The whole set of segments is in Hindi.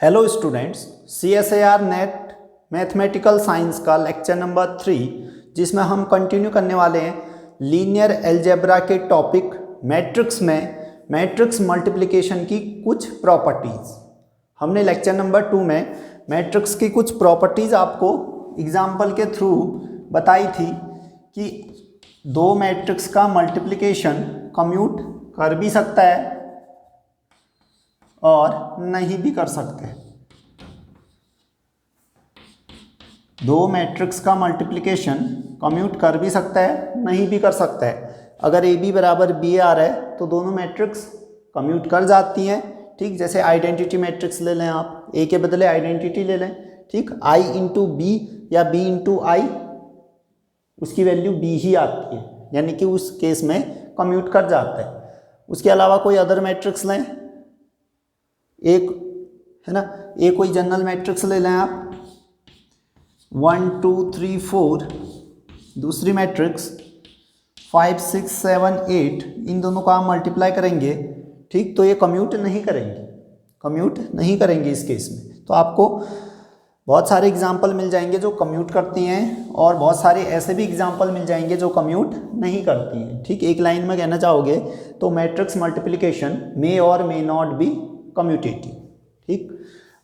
Hello students, CSIR net mathematical science का लेक्चर नंबर 3 जिसमें हम कंटिन्यू करने वाले हैं लीनियर अलजेब्रा के टॉपिक मैट्रिक्स में मैट्रिक्स मल्टीप्लिकेशन की कुछ प्रॉपर्टीज़। हमने लेक्चर नंबर 2 में मैट्रिक्स की कुछ प्रॉपर्टीज़ आपको एग्जाम्पल के थ्रू बताई थी कि दो मैट्रिक्स का मल्टीप्लिकेशन कम्यूट कर भी सकता है और नहीं भी कर सकते। दो मैट्रिक्स का मल्टीप्लिकेशन कम्यूट कर भी सकता है, नहीं भी कर सकता है। अगर ए बी बराबर बी आ रहा है तो दोनों मैट्रिक्स कम्यूट कर जाती हैं। ठीक, जैसे आइडेंटिटी मैट्रिक्स ले लें आप, ए के बदले आइडेंटिटी ले लें। ठीक, आई इंटू बी या बी इंटू आई, उसकी वैल्यू बी ही आती है, यानी कि उस केस में कम्यूट कर जाता है। उसके अलावा कोई अदर मैट्रिक्स लें, एक है ना, एक कोई जनरल मैट्रिक्स ले लें आप 1 2 3 4, दूसरी मैट्रिक्स 5 6 7 8, इन दोनों को आप मल्टीप्लाई करेंगे। ठीक, तो ये कम्यूट नहीं करेंगे इस केस में। तो आपको बहुत सारे एग्जाम्पल मिल जाएंगे जो कम्यूट करती हैं और बहुत सारे ऐसे भी एग्जाम्पल मिल जाएंगे जो कम्यूट नहीं करती हैं। ठीक, एक लाइन में कहना चाहोगे तो मैट्रिक्स मल्टीप्लिकेशन मे और मे नॉट बी कम्यूटेटिव। ठीक,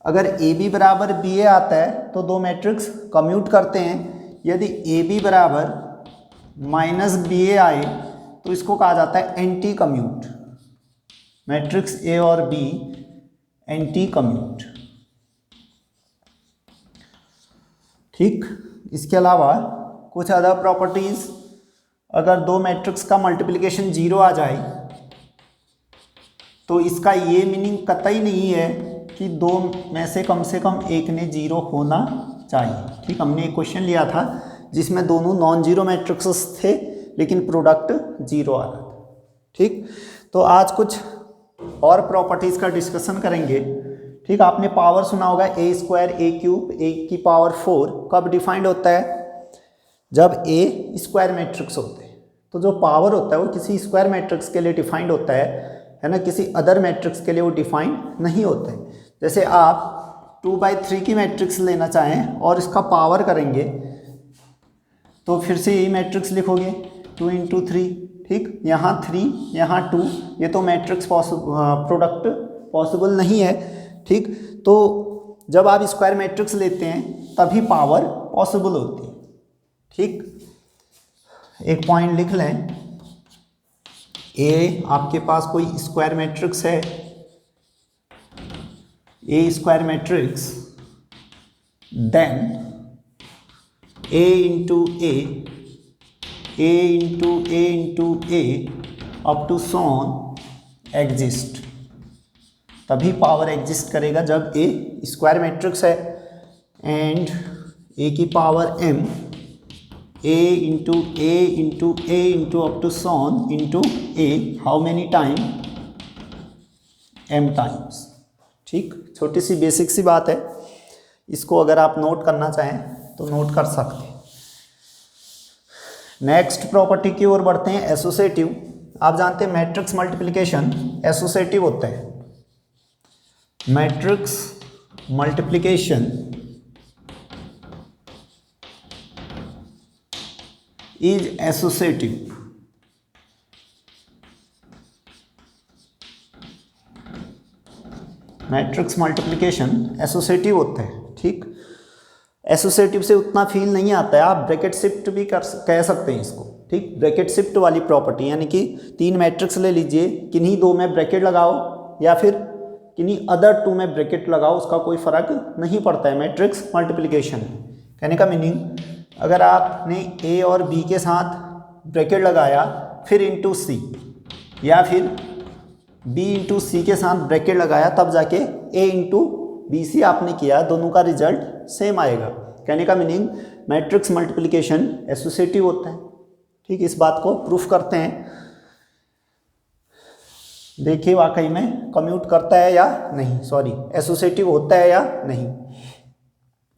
अगर ए बी बराबर बी ए आता है तो दो मैट्रिक्स कम्यूट करते हैं। यदि ए बी बराबर माइनस बी ए आए तो इसको कहा जाता है एंटी कम्यूट। मैट्रिक्स ए और बी एंटी कम्यूट। ठीक, इसके अलावा कुछ अदर प्रॉपर्टीज, अगर दो मैट्रिक्स का मल्टीप्लिकेशन 0 आ जाए तो इसका ये मीनिंग कतई नहीं है कि दो में से कम एक ने 0 होना चाहिए। ठीक, हमने एक क्वेश्चन लिया था जिसमें दोनों नॉन जीरो मैट्रिक्स थे लेकिन प्रोडक्ट 0 आ रहा था। ठीक, तो आज कुछ और प्रॉपर्टीज़ का डिस्कशन करेंगे। ठीक, आपने पावर सुना होगा ए स्क्वायर ए क्यूब ए की पावर 4 कब डिफाइंड होता है? जब ए स्क्वायर मैट्रिक्स होते हैं। तो जो पावर होता है वो किसी स्क्वायर मैट्रिक्स के लिए डिफाइंड होता है ना, किसी अदर मैट्रिक्स के लिए वो डिफाइंड नहीं होता है। जैसे आप 2/3 की मैट्रिक्स लेना चाहें और इसका पावर करेंगे तो फिर से यही मैट्रिक्स लिखोगे 2 × 3। ठीक, यहाँ 3 यहाँ 2, ये तो मैट्रिक्स प्रोडक्ट पॉसिबल नहीं है। ठीक, तो जब आप स्क्वायर मैट्रिक्स लेते हैं तभी पावर पॉसिबल होती है। ठीक, एक पॉइंट लिख लें, ए आपके पास कोई स्क्वायर मैट्रिक्स है, A square matrix, then A into A into A into A up to so on exist. तभी पावर एग्जिस्ट करेगा जब ए स्क्वायर मैट्रिक्स है। एंड ए की power m, A into A into A into up to so on into A, how many time? m times. ठीक, छोटी सी बेसिक सी बात है, इसको अगर आप नोट करना चाहें तो नोट कर सकते हैं। नेक्स्ट प्रॉपर्टी की ओर बढ़ते हैं, एसोसिएटिव। आप जानते हैं मैट्रिक्स मल्टीप्लिकेशन एसोसिएटिव होता है। Matrix multiplication is associative. Matrix multiplication associative होता है। ठीक, एसोसिएटिव से उतना फील नहीं आता है, आप ब्रैकेट शिफ्ट भी कह सकते हैं इसको। ठीक, ब्रैकेट शिफ्ट वाली प्रॉपर्टी, यानी कि 3 मैट्रिक्स ले लीजिए, किन्हीं 2 में ब्रैकेट लगाओ या फिर किन्हीं अदर 2 में ब्रैकेट लगाओ, उसका कोई फर्क नहीं पड़ता है मैट्रिक्स मल्टीप्लिकेशन। कहने का मीनिंग, अगर आपने ए और बी के साथ ब्रैकेट लगाया फिर इंटू सी, या फिर बी इंटू सी के साथ ब्रैकेट लगाया तब जाके ए इंटू बी सी आपने किया, दोनों का रिजल्ट सेम आएगा। कहने का मीनिंग मैट्रिक्स मल्टीप्लिकेशन एसोसिएटिव होता है। ठीक, इस बात को प्रूफ करते हैं। देखिए वाकई में कम्यूट करता है या नहीं, सॉरी एसोसिएटिव होता है या नहीं।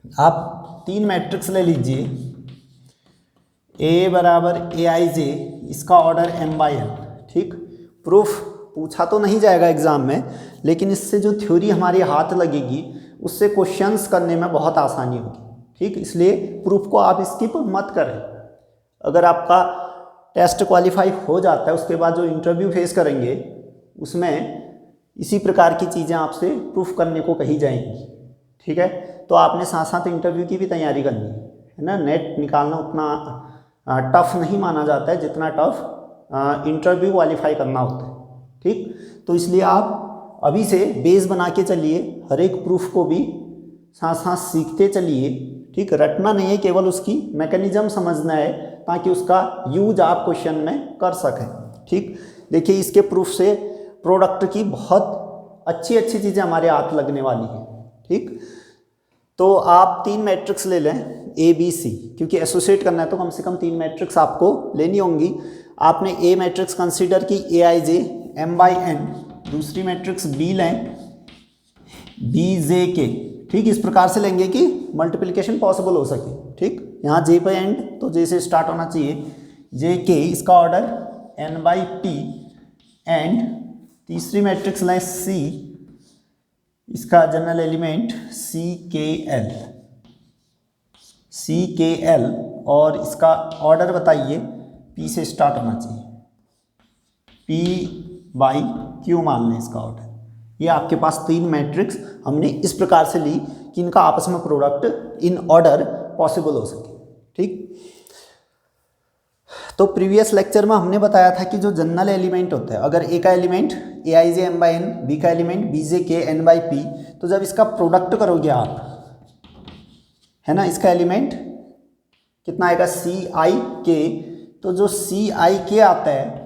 आप 3 मैट्रिक्स ले लीजिए, ए बराबर ए आई जे, इसका ऑर्डर m/n। ठीक, प्रूफ पूछा तो नहीं जाएगा एग्जाम में, लेकिन इससे जो थ्योरी हमारी हाथ लगेगी उससे क्वेश्चंस करने में बहुत आसानी होगी। ठीक, इसलिए प्रूफ को आप स्किप मत करें। अगर आपका टेस्ट क्वालिफाई हो जाता है, उसके बाद जो इंटरव्यू फेस करेंगे उसमें इसी प्रकार की चीज़ें आपसे प्रूफ करने को कही जाएंगी। ठीक है, तो आपने साथ साथ इंटरव्यू की भी तैयारी करनी है ना। नेट निकालना उतना टफ नहीं माना जाता है जितना टफ इंटरव्यू क्वालिफाई करना होता है। ठीक, तो इसलिए आप अभी से बेस बना के चलिए, हर एक प्रूफ को भी साथ साथ सीखते चलिए। ठीक, रटना नहीं है, केवल उसकी मैकेनिज्म समझना है ताकि उसका यूज आप क्वेश्चन में कर सकें। ठीक, देखिए इसके प्रूफ से प्रोडक्ट की बहुत अच्छी अच्छी चीज़ें हमारे हाथ लगने वाली हैं। ठीक, तो आप 3 मैट्रिक्स ले लें ए बी सी, क्योंकि एसोसिएट करना है तो कम से कम 3 मैट्रिक्स आपको लेनी होंगी। आपने ए मैट्रिक्स कंसीडर की ए I J M by N, दूसरी मैट्रिक्स बी लें बी जे के। ठीक, इस प्रकार से लेंगे कि मल्टीप्लिकेशन पॉसिबल हो सके। ठीक, यहाँ जे पे एंड तो जे से स्टार्ट होना चाहिए, जे के इसका order N by P and तीसरी मैट्रिक्स लें सी, इसका जनरल एलिमेंट सी के एल और इसका ऑर्डर बताइए, पी से स्टार्ट होना चाहिए, पी बाई क्यू मान लें इसका ऑर्डर। ये आपके पास 3 मैट्रिक्स हमने इस प्रकार से ली कि इनका आपस में प्रोडक्ट इन ऑर्डर पॉसिबल हो सके। ठीक, तो प्रीवियस लेक्चर में हमने बताया था कि जो जनरल एलिमेंट होता है, अगर ए का element A I J M by N, B का element B J K N by P, तो जब इसका प्रोडक्ट करोगे आप, है ना, इसका एलिमेंट कितना आएगा सी आई के, तो जो सी आई के आता है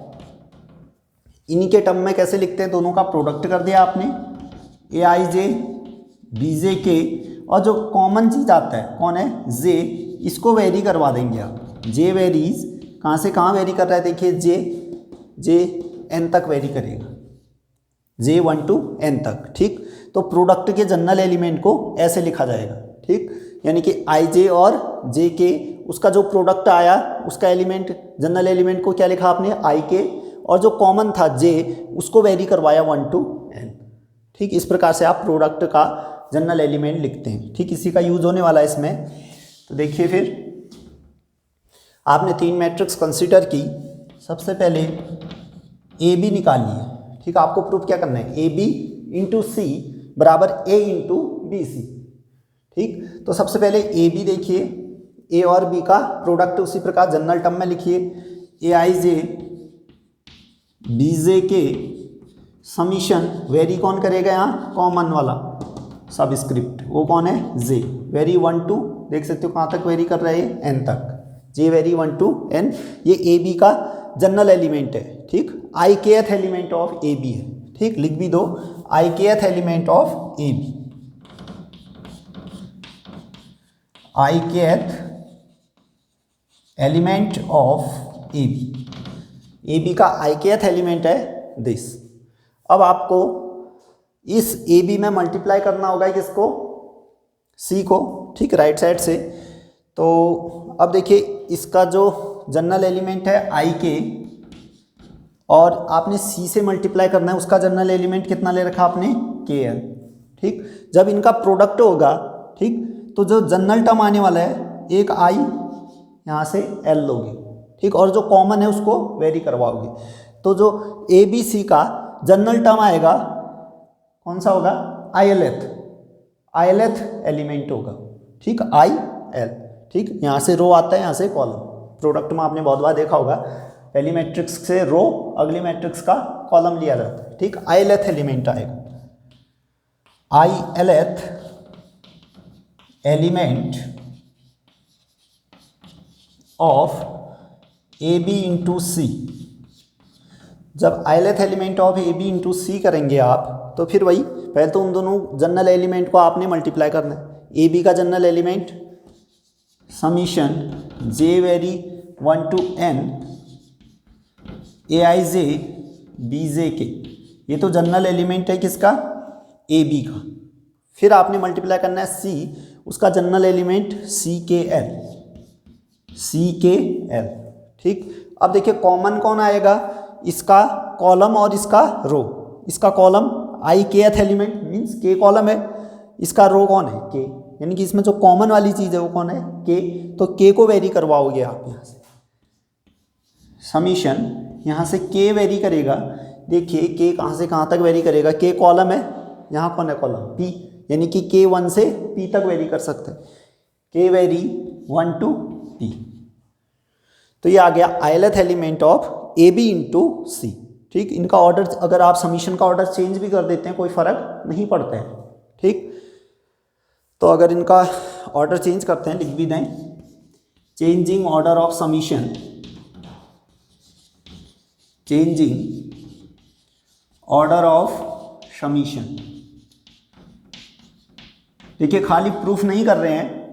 इन्हीं के टर्म में कैसे लिखते हैं, दोनों का प्रोडक्ट कर दिया आपने, ए आई जे बी जे के, और जो कॉमन चीज़ आता है कौन है, जे, इसको वेरी करवा देंगे आप। जे वेरीज कहाँ से कहाँ वेरी कर रहा है, देखिए जे एन तक वेरी करेगा, जे 1 to n तक। ठीक, तो प्रोडक्ट के जनरल एलिमेंट को ऐसे लिखा जाएगा। ठीक, यानी कि आई जे और जे के, उसका जो प्रोडक्ट आया उसका एलिमेंट, जनरल एलिमेंट को क्या लिखा आपने, आई के, और जो कॉमन था जे, उसको वेरी करवाया 1 to n। ठीक, इस प्रकार से आप प्रोडक्ट का जनरल एलिमेंट लिखते हैं। ठीक, इसी का यूज होने वाला है इसमें। तो देखिए फिर आपने 3 मैट्रिक्स कंसीडर की, सबसे पहले ए बी निकालिए। ठीक, आपको प्रूफ क्या करना है, ए बी इंटू सी बराबर ए इंटू बी सी। ठीक, तो सबसे पहले ए बी देखिए, ए और बी का प्रोडक्ट उसी प्रकार जनरल टर्म में लिखिए, ए आई जे बी जे के समीशन, वेरी कौन करेगा यहाँ, कॉमन वाला सबस्क्रिप्ट, वो कौन है, जे, वेरी 1 to, देख सकते हो कहाँ तक वेरी कर रहे हैं, एन तक, जे वेरी 1 to n। ये ए बी का जनरल एलिमेंट है। ठीक, I K th element of A B है। ठीक, लिख भी दो, I K th element of A B, I K th element of A B, A B का आई के एथ एलिमेंट है दिस। अब आपको इस ए बी में मल्टीप्लाई करना होगा किसको, सी को। ठीक, राइट साइड से। तो अब देखिए इसका जो जनरल एलिमेंट है आई के, और आपने सी से मल्टीप्लाई करना है, उसका जनरल एलिमेंट कितना ले रखा आपने, के एल। ठीक, जब इनका प्रोडक्ट होगा, ठीक, तो जो जनरल टर्म आने वाला है, एक आई यहाँ से एल लोगे। ठीक, और जो कॉमन है उसको वेरी करवाओगे। तो जो ए बी सी का जनरल टर्म आएगा कौन सा होगा, आई एल एथ एलिमेंट होगा। ठीक, आई एल। ठीक, यहाँ से रो आता है, यहाँ से कॉलम। प्रोडक्ट में आपने बहुत बार देखा होगा, पहली मैट्रिक्स से रो, अगली मैट्रिक्स का कॉलम लिया जाता है। ठीक, आई एल एथ एलिमेंट आएगा, I L th element of A B into C. जब I L th element of A B into C करेंगे आप, तो फिर वही, पहले तो उन दोनों जनरल एलिमेंट को आपने मल्टीप्लाई करना है। ए बी का general element summation J vary 1 to n A I J B J K, ये तो जनरल एलिमेंट है किसका, ए बी का। फिर आपने मल्टीप्लाई करना है सी, उसका जनरल एलिमेंट सी के एल। ठीक, अब देखिए कॉमन कौन आएगा, इसका कॉलम और इसका रो। इसका कॉलम आई के एथ एलिमेंट मीन्स के कॉलम है, इसका रो कौन है के, यानी कि इसमें जो कॉमन वाली चीज़ है वो कौन है के, तो के को वेरी करवाओगे आप यहाँ से, समीशन यहाँ से के वेरी करेगा। देखिए के कहाँ से कहाँ तक वेरी करेगा, के कॉलम है, यहाँ कौन है कॉलम पी, यानी कि के 1 से पी तक वेरी कर सकते हैं, के वेरी 1 to p। तो ये आ गया I Lth element of A B into C. ठीक, इनका ऑर्डर अगर आप समीशन का ऑर्डर चेंज भी कर देते हैं कोई फर्क नहीं पड़ता है। ठीक, तो अगर इनका ऑर्डर चेंज करते हैं, लिख भी दें, changing order of summation, changing order of summation. देखिए खाली प्रूफ नहीं कर रहे हैं,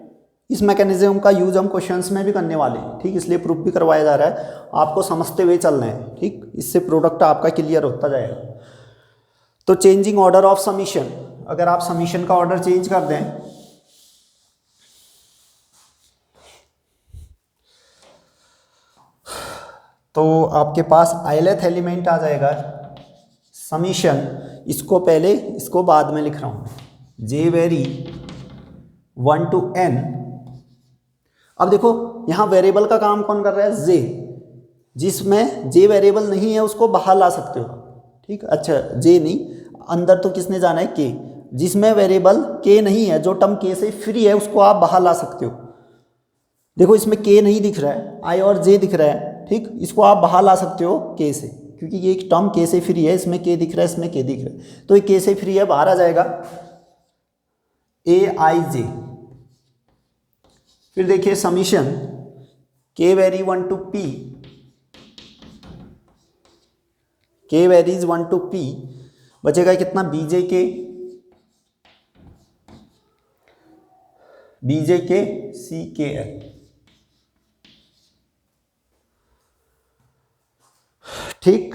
इस मैकेनिज्म का यूज हम क्वेश्चंस में भी करने वाले हैं। ठीक, इसलिए प्रूफ भी करवाया जा रहा है, आपको समझते हुए चलना है। ठीक, इससे प्रोडक्ट आपका क्लियर होता जाएगा। तो चेंजिंग ऑर्डर ऑफ समीशन, अगर आप समीशन का ऑर्डर चेंज कर दें तो आपके पास आइलैथ एलिमेंट आ जाएगा समीशन, इसको पहले इसको बाद में लिख रहा हूं, जे वेरी 1 to n। अब देखो यहां वेरिएबल का काम कौन कर रहा है, जे, जिसमें जे वेरिएबल नहीं है उसको बाहर ला सकते हो। ठीक, अच्छा जे नहीं, अंदर तो किसने जाना है के, जिसमें वेरिएबल के नहीं है, जो टर्म के से फ्री है उसको आप बाहर ला सकते हो। देखो इसमें के नहीं दिख रहा है, आई और जे दिख रहा है। ठीक, इसको आप बाहर ला सकते हो के से, क्योंकि ये एक टर्म के से फ्री है, इसमें के दिख रहा है, इसमें के दिख रहा है, तो ये के से फ्री है, बाहर आ जाएगा ए आई जे। फिर देखिए समीशन के वेरी 1 to p, के वेरीज 1 to p, बचेगा कितना, बीजे के सी के एल। ठीक,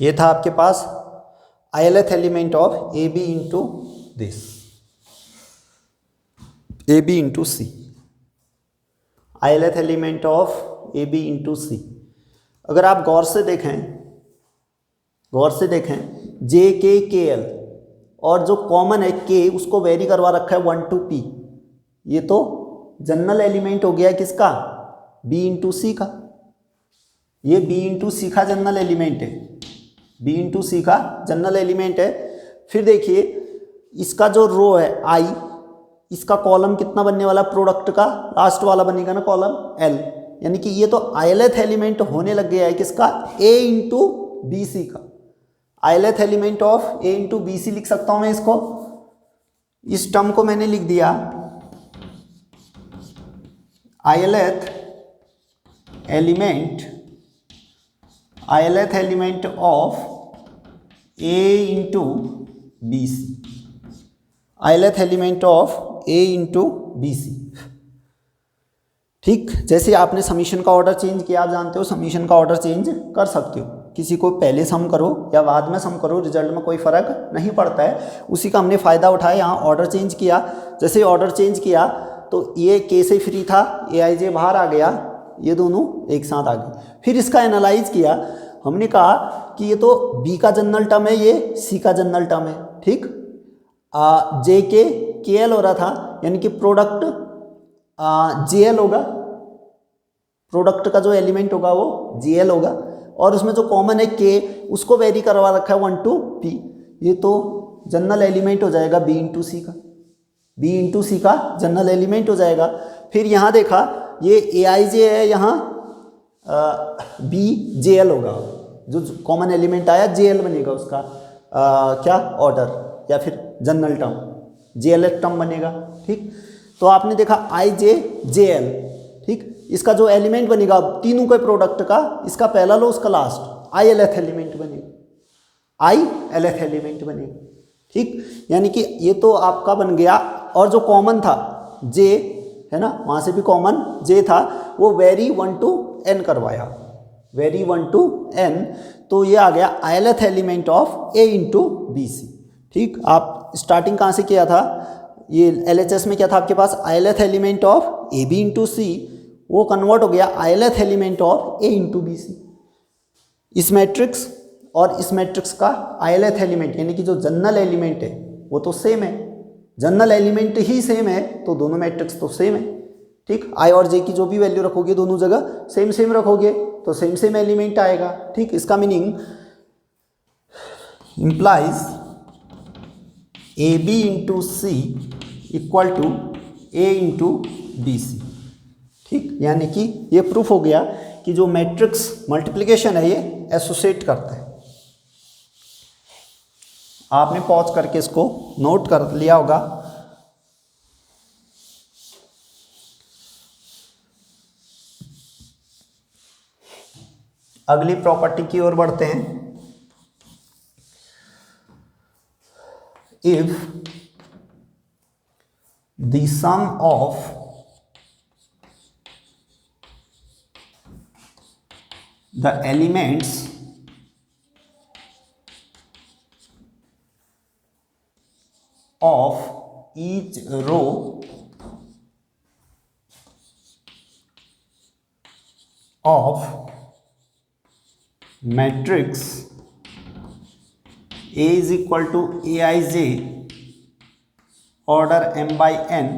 ये था आपके पास I Lth element of A B into this, A B into C, I Lth element of A B into C. अगर आप गौर से देखें जे के एल, और जो कॉमन है के उसको वेरी करवा रखा है 1 to p, ये तो जनरल एलिमेंट हो गया किसका, बी इंटू सी का, ये बी इंटू सी का जनरल एलिमेंट है, बी इंटू सी का जनरल एलिमेंट है। फिर देखिए इसका जो रो है आई, इसका कॉलम कितना बनने वाला, प्रोडक्ट का लास्ट वाला बनेगा ना कॉलम एल, यानी कि ये तो आइलैथ एलिमेंट होने लग गया है किसका, ए इंटू बी सी का। I Lth element of A into B C लिख सकता हूं मैं इसको, इस टर्म को मैंने लिख दिया I Lth element of A into B C, I Lth element of A into B C. ठीक, जैसे आपने समीशन का ऑर्डर चेंज किया, आप जानते हो समीशन का ऑर्डर चेंज कर सकते हो, किसी को पहले सम करो या बाद में सम करो, रिजल्ट में कोई फर्क नहीं पड़ता है। उसी का हमने फ़ायदा उठाया, यहाँ ऑर्डर चेंज किया, जैसे ऑर्डर चेंज किया तो ये के से फ्री था, ए आई जे बाहर आ गया, ये दोनों एक साथ आ गए। फिर इसका एनालाइज किया, हमने कहा कि ये तो बी का जनरल टर्म है, ये सी का जनरल टर्म है। ठीक, जे के एल हो रहा था, यानी कि प्रोडक्ट जे एल होगा, प्रोडक्ट का जो एलिमेंट होगा वो जे एल होगा, और उसमें जो कॉमन है के उसको वेरी करवा रखा है 1 to p, ये तो जनरल एलिमेंट हो जाएगा बी इंटू सी का, बी इंटू सी का जनरल एलिमेंट हो जाएगा। फिर यहाँ देखा ये ए आई जे है, यहाँ बी जे एल होगा, जो कॉमन एलिमेंट आया जे एल बनेगा उसका क्या ऑर्डर, या फिर general term J L term बनेगा। ठीक, तो आपने देखा आई जे जे एल। ठीक, इसका जो एलिमेंट बनेगा तीनों के प्रोडक्ट का, इसका पहला लो उसका लास्ट, आई एल एथ एलिमेंट बनेगा, आई एल एथ एलिमेंट बनेगा। ठीक, यानी कि ये तो आपका बन गया, और जो कॉमन था जे है ना, वहाँ से भी कॉमन जे था, वो वेरी 1 to n करवाया, वेरी 1 to n, तो ये आ गया I L th element of A into B C. ठीक, आप स्टार्टिंग कहाँ से किया था, ये एल एच एस में क्या था आपके पास, I L th element of A B into C, वो कन्वर्ट हो गया I L th element of A into B C. इस मैट्रिक्स और इस मैट्रिक्स का ith एलिमेंट यानी कि जो जनरल एलिमेंट है वो तो सेम है, जनरल एलिमेंट ही सेम है तो दोनों मैट्रिक्स तो सेम है। ठीक, i और j की जो भी वैल्यू रखोगे दोनों जगह सेम सेम रखोगे तो सेम सेम एलिमेंट आएगा। ठीक, इसका meaning implies AB into C equal to A into B C. ठीक, यानी कि ये प्रूफ हो गया कि जो मैट्रिक्स मल्टीप्लिकेशन है ये एसोसिएट करता है। आपने पॉज करके इसको नोट कर लिया होगा। अगली प्रॉपर्टी की ओर बढ़ते हैं। If the sum of the elements of each row of matrix A is equal to Aij order m by n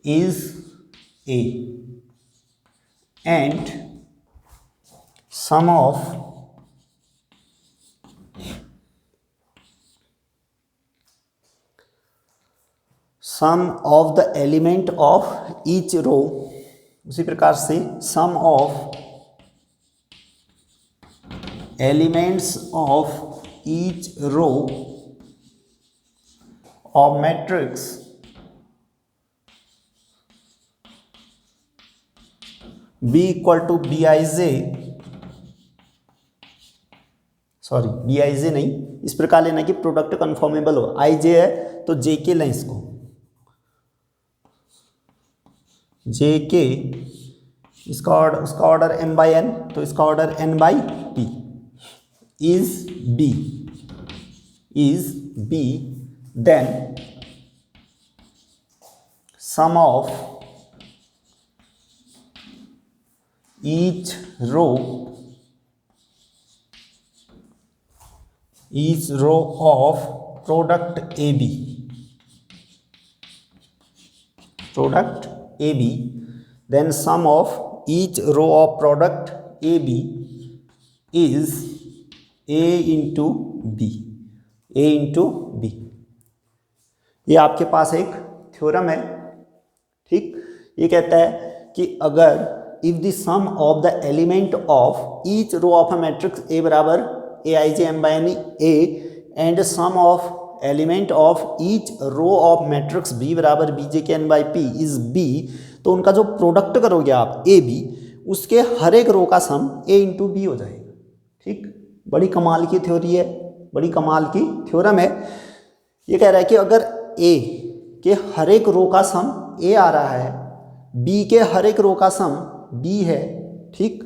is A, and sum of the element of each row, उसी प्रकार से sum of elements of each row of matrix B equal to Bij, sorry Bij नहीं, इस प्रकार लेना कि प्रोडक्ट कन्फॉर्मेबल हो। Ij है तो Jk लें इसको, Jk इसका ऑर्डर, उसका ऑर्डर m बाई n तो इसका order n by p is b then sum of each row of product AB, then sum of each row of product AB is A into B। ये आपके पास एक थ्योरम है। ठीक, ये कहता है कि अगर if the sum of the element of each row of a matrix A बराबर Aij m by n A and sum of element of each row of matrix B बराबर Bj n by P is B, तो उनका जो प्रोडक्ट करोगे आप ए बी, उसके हर एक रो का सम A इंटू बी हो जाएगा। ठीक, बड़ी कमाल की थ्योरी है, बड़ी कमाल की थ्योरम है। ये कह रहा है कि अगर A के हर एक रो का सम A आ रहा है, B के हर एक रो का सम B है, ठीक,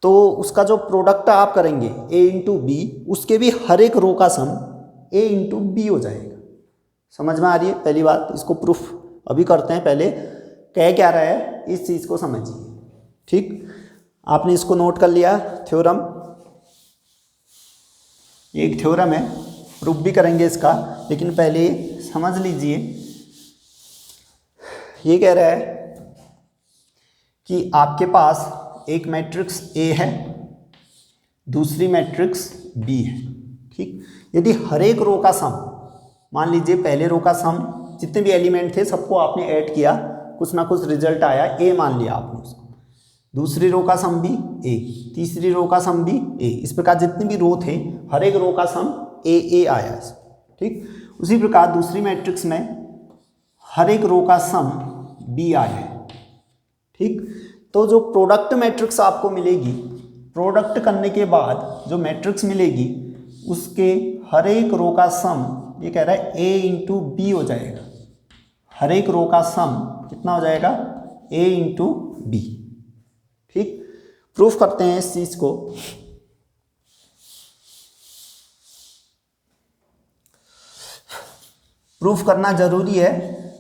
तो उसका जो प्रोडक्ट आप करेंगे A इंटू बी, उसके भी हर एक रो का सम A इंटू बी हो जाएगा। समझ में आ रही है? पहली बात, इसको प्रूफ अभी करते हैं, पहले कह क्या रहा है इस चीज़ को समझिए। ठीक, आपने इसको नोट कर लिया थ्योरम, ये एक थ्योरम है, प्रूफ भी करेंगे इसका, लेकिन पहले समझ लीजिए। ये कह रहा है कि आपके पास एक मैट्रिक्स A है, दूसरी मैट्रिक्स B है। ठीक, यदि हर एक रो का सम, मान लीजिए पहले रो का सम जितने भी एलिमेंट थे सबको आपने ऐड किया, कुछ ना कुछ रिजल्ट आया, A मान लिया आपने उसको, दूसरी रो का सम भी A, तीसरी रो का सम भी A, इस प्रकार जितने भी रो थे हर एक रो का सम A आया। ठीक, उसी प्रकार दूसरी मैट्रिक्स में हर एक रो का सम B आया है। ठीक, तो जो प्रोडक्ट मैट्रिक्स आपको मिलेगी, प्रोडक्ट करने के बाद जो मैट्रिक्स मिलेगी उसके हर एक रो का सम, ये कह रहा है A इंटू बी हो जाएगा। हर एक रो का सम कितना हो जाएगा? A into B. ठीक, प्रूफ करते हैं इस चीज को। प्रूफ करना जरूरी है,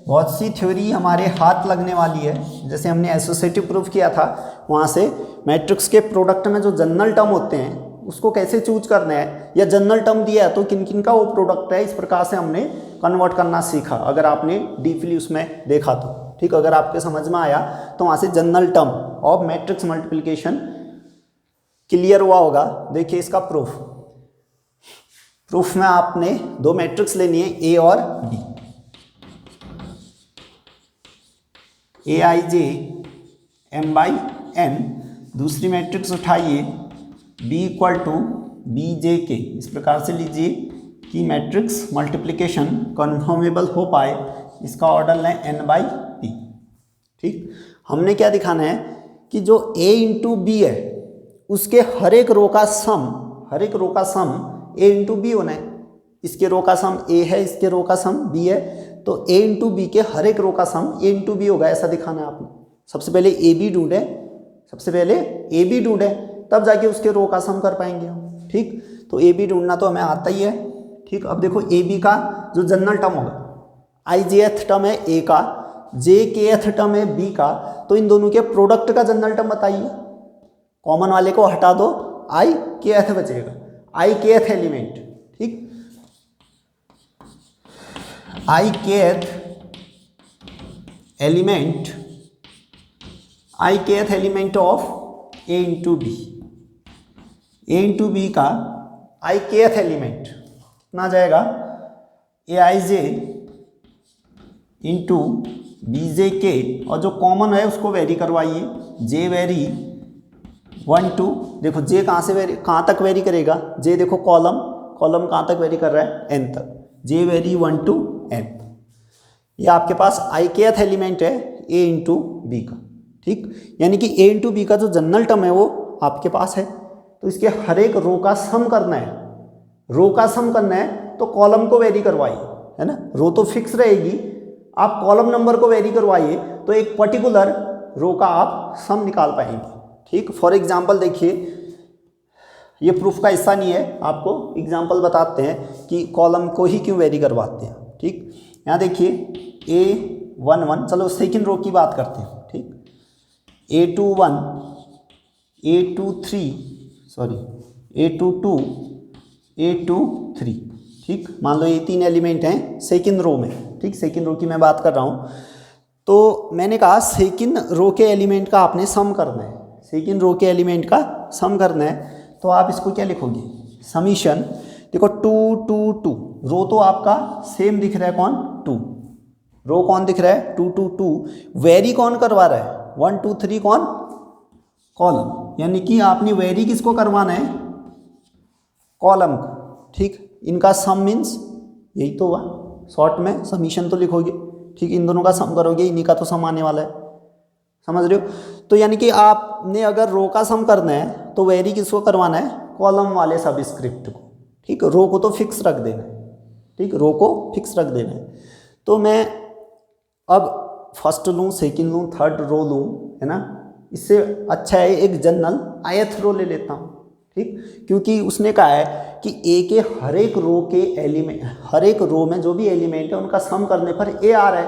बहुत सी थ्योरी हमारे हाथ लगने वाली है। जैसे हमने एसोसिएटिव प्रूफ किया था, वहाँ से मैट्रिक्स के प्रोडक्ट में जो जनरल टर्म होते हैं उसको कैसे चूज करना है, या जनरल टर्म दिया है तो किन किन का वो प्रोडक्ट है, इस प्रकार से हमने कन्वर्ट करना सीखा। अगर आपने डीपली उसमें देखा तो ठीक, अगर आपके समझ में आया तो वहाँ से general term of matrix multiplication clear हुआ होगा। देखिए इसका प्रूफ में आपने दो मैट्रिक्स लेनी है, ए और B. A I J M by N, दूसरी मैट्रिक्स उठाइए B equal to B J K. इस प्रकार से लीजिए कि मैट्रिक्स मल्टीप्लिकेशन कन्फर्मेबल हो पाए, इसका ऑर्डर लें एन बाई पी। ठीक, हमने क्या दिखाना है कि जो a इंटू बी है उसके हर एक रो का सम a इंटू बी होना है। इसके रो का सम a है, इसके रो का सम b है, तो a इंटू बी के हर एक रो का सम a इंटू बी होगा, ऐसा दिखाना है आपको। सबसे पहले ए बी ढूंढे, तब जाके उसके रो का सम कर पाएंगे हम। ठीक, तो ए बी ढूंढना तो हमें आता ही है। ठीक, अब देखो ए बी का जो जनरल टर्म होगा, आई जे एथ टर्म है ए का, जे के एथ टर्म है बी का, तो इन दोनों के प्रोडक्ट का जनरल टर्म बताइए। कॉमन वाले को हटा दो, आई के एथ बचेगा, आई के एथ एलिमेंट। ठीक, I K th element of A into B, A into B का आई के एथ एलिमेंट कितना जाएगा, ए I J into B J के, और जो कॉमन है उसको वेरी करवाइए, जे वेरी 1 2। देखो जे कहाँ तक वेरी करेगा, जे देखो कॉलम कहाँ तक वेरी कर रहा है, एन तक, जे वेरी 1 to n। ये आपके पास आई के एथ एलिमेंट है ए इंटू बी का। ठीक, यानी कि ए इंटू बी का जो जनरल टर्म है वो आपके पास है, तो इसके हर एक रो का सम करना है, तो कॉलम को वेरी करवाइए, है ना। रो तो फिक्स रहेगी, आप कॉलम नंबर को वेरी करवाइए तो एक पर्टिकुलर रो का आप सम निकाल पाएंगे। ठीक, फॉर एग्जाम्पल देखिए, ये प्रूफ का हिस्सा नहीं है, आपको एग्जाम्पल बताते हैं कि कॉलम को ही क्यों वेरी करवाते हैं। ठीक, यहाँ देखिए A11, चलो सेकंड रो की बात करते हैं। ठीक, A21, A23, A22, A23। ठीक, मान लो ये 3 एलिमेंट हैं सेकंड रो में। ठीक, सेकंड रो की मैं बात कर रहा हूँ, तो मैंने कहा सेकंड रो के एलिमेंट का आपने सम करना है, तो आप इसको क्या लिखोगे, समीशन। देखो 2 2 2, रो तो आपका सेम दिख रहा है, कौन 2, रो कौन दिख रहा है 2 2 2, वेरी कौन करवा रहा है 1 2 3, कौन कॉलम, यानी कि आपने वेरी किसको करवाना है, कॉलम को। ठीक, इनका सम मीन्स यही तो हुआ, शॉर्ट में समीशन तो लिखोगे। ठीक, इन दोनों का सम करोगे, इन्हीं का तो सम आने वाला है, समझ रहे हो। तो यानी कि आपने अगर रो का सम करना है तो वेरी किसको करवाना है, कॉलम वाले सबस्क्रिप्ट को। ठीक, रो को तो फिक्स रख देना है। तो मैं अब फर्स्ट लूँ, सेकंड लूँ, थर्ड रो लूँ, है ना। इससे अच्छा है एक जनरल ith रो ले लेता हूँ। ठीक, क्योंकि उसने कहा है कि ए के हर एक रो में जो भी एलिमेंट है उनका सम करने पर ए आ रहा है,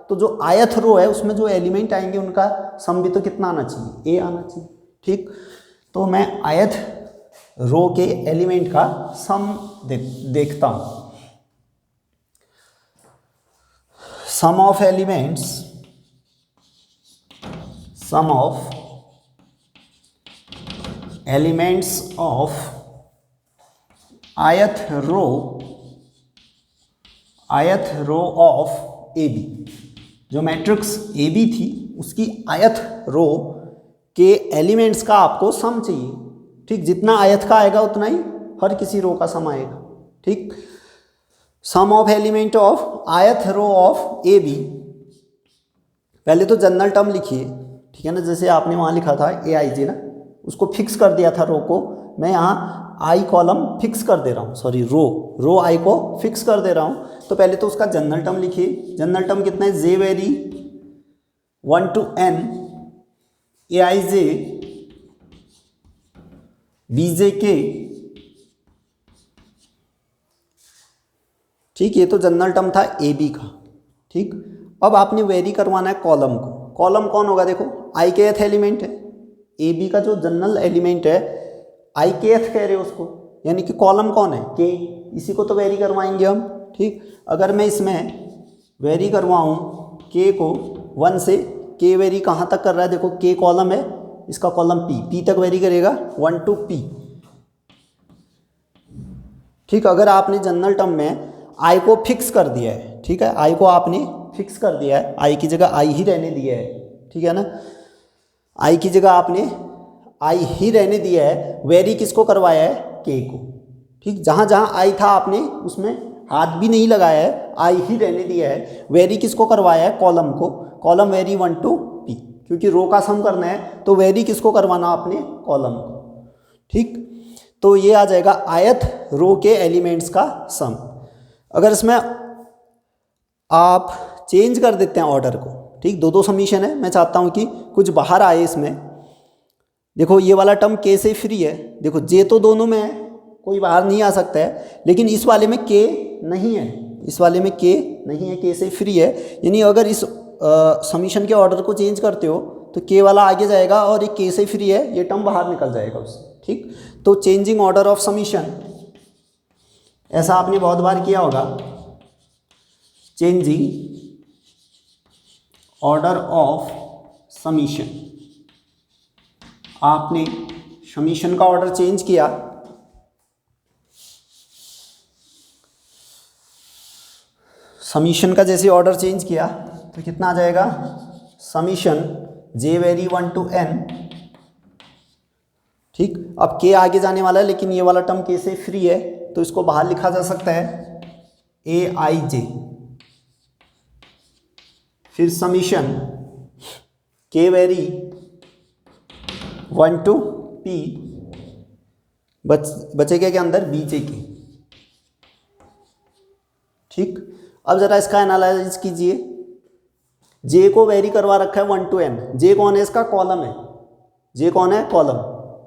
तो जो ith रो है उसमें जो एलिमेंट आएंगे उनका सम भी तो कितना आना चाहिए, ए आना चाहिए। ठीक, तो मैं ith रो के एलिमेंट का सम देखता हूँ। Sum of elements of ith row of A B, जो मैट्रिक्स ए बी थी उसकी ith रो के एलिमेंट्स का आपको सम चाहिए। ठीक, जितना ith का आएगा उतना ही हर किसी रो का सम आएगा। ठीक, sum of element of ith row of A B, पहले तो जनरल टर्म लिखिए। ठीक है ना, जैसे आपने वहाँ लिखा था ए आई जे ना, उसको फिक्स कर दिया था रो को, मैं यहाँ आई कॉलम फिक्स कर दे रहा हूँ, रो आई को फिक्स कर दे रहा हूँ। तो पहले तो उसका जनरल टर्म लिखिए। जनरल टर्म कितना है, J vary 1 to n A I J B J K. ठीक, ये तो जनरल टर्म था ए बी का। ठीक, अब आपने वेरी करवाना है कॉलम को। कॉलम कौन होगा, देखो आई के एथ एलिमेंट है, ए बी का जो जनरल एलिमेंट है आई के एथ कह रहे हो उसको, यानी कि कॉलम कौन है के, इसी को तो वेरी करवाएंगे हम। ठीक, अगर मैं इसमें वेरी करवाऊँ के को 1 से, के वेरी कहाँ तक कर रहा है, देखो के कॉलम है, इसका कॉलम पी तक वेरी करेगा 1 to p। ठीक, अगर आपने जनरल टर्म में आई को फिक्स कर दिया है, ठीक है, आई को आपने फिक्स कर दिया है, आई की जगह आई ही रहने दिया है, ठीक है ना, आई की जगह आपने आई ही रहने दिया है, वेरी किसको करवाया है, के को। ठीक, जहाँ जहाँ आई था आपने उसमें हाथ भी नहीं लगाया है, आई ही रहने दिया है, वेरी किसको करवाया है, कॉलम को, कॉलम वेरी 1 to p, क्योंकि रो का सम करना है तो वेरी किसको करवाना आपने, कॉलम को। ठीक, तो ये आ जाएगा आयत रो के एलिमेंट्स का सम। अगर इसमें आप चेंज कर देते हैं ऑर्डर को, ठीक, दो समीशन है, मैं चाहता हूँ कि कुछ बाहर आए इसमें। देखो ये वाला टर्म के से फ्री है, देखो जे तो दोनों में है, कोई बाहर नहीं आ सकता है, लेकिन इस वाले में के नहीं है, इस वाले में के नहीं है, के से फ्री है, यानी अगर इस समीशन के ऑर्डर को चेंज करते हो तो के वाला आगे जाएगा और ये के से फ्री है, ये टर्म बाहर निकल जाएगा उससे। ठीक, तो चेंजिंग ऑर्डर ऑफ समीशन, ऐसा आपने बहुत बार किया होगा, चेंजिंग ऑर्डर ऑफ समीशन, आपने समीशन का ऑर्डर चेंज किया, समीशन का जैसे ऑर्डर चेंज किया तो कितना आ जाएगा, summation J vary 1 to n। ठीक, अब के आगे जाने वाला है, लेकिन ये वाला टर्म के से फ्री है, तो इसको बाहर लिखा जा सकता है ए आई जे, फिर समीशन के वेरी 1 to p, बचेगा के अंदर बी जे के। ठीक, अब जरा इसका एनालाइज कीजिए, जे को वेरी करवा रखा है 1 to n, जे कौन है, इसका कॉलम है, जे कौन है, कॉलम,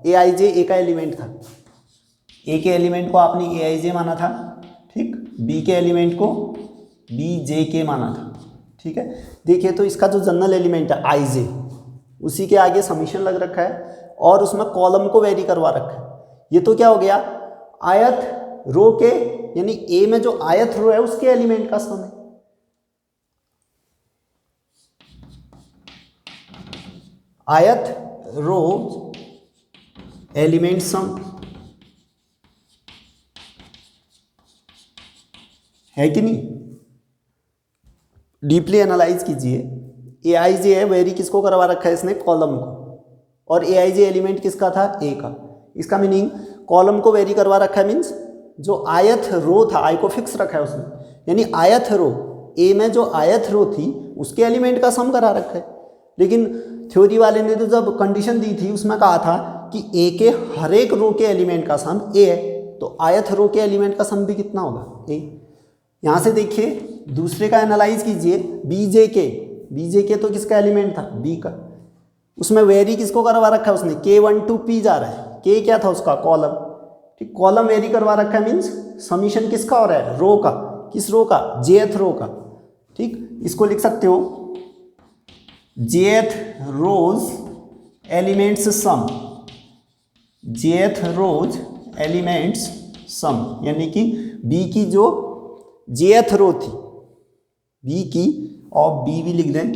ए आई जे ए का एलिमेंट था, ए के एलिमेंट को आपने ए आई जे माना था, ठीक, बी के एलिमेंट को बी जे के माना था। ठीक है, देखिए तो इसका जो जनरल एलिमेंट है आई जे, उसी के आगे समीशन लग रखा है और उसमें कॉलम को वेरी करवा रखा है। ये तो क्या हो गया, आयत रो के, यानी ए में जो आयत रो है उसके एलिमेंट का सम है। आयत रो एलिमेंट सम है कि नहीं, डीपली एनालाइज कीजिए। ए आई जे है, वेरी किसको करवा रखा है इसने, कॉलम को, और ए आई जे एलिमेंट किसका था, ए का। इसका मीनिंग कॉलम को वेरी करवा रखा है, मीन्स जो आयत रो था, आई को फिक्स रखा है उसने, यानी आयत रो, ए में जो आयत रो थी उसके एलिमेंट का सम करा रखा है। लेकिन थ्योरी वाले ने तो जब कंडीशन दी थी उसमें कहा था कि ए के हर एक रो के एलिमेंट का सम ए है, तो आयत रो के एलिमेंट का सम भी कितना होगा, ए। यहाँ से देखिए दूसरे का एनालाइज कीजिए, बी जे के तो किसका एलिमेंट था, बी का, उसमें वेरी किसको करवा रखा है उसने, के 1 to p जा रहा है, के क्या था उसका, कॉलम। ठीक, कॉलम वेरी करवा रखा है, मीन्स समीशन किसका हो रहा है, रो का, किस रो का, जेथ रो का। ठीक, इसको लिख सकते हो जेथ रोज एलिमेंट्स सम, जेथ रोज एलिमेंट्स सम, यानी कि बी की जो जेथ रो थी, बी की, ऑफ बी भी लिख दें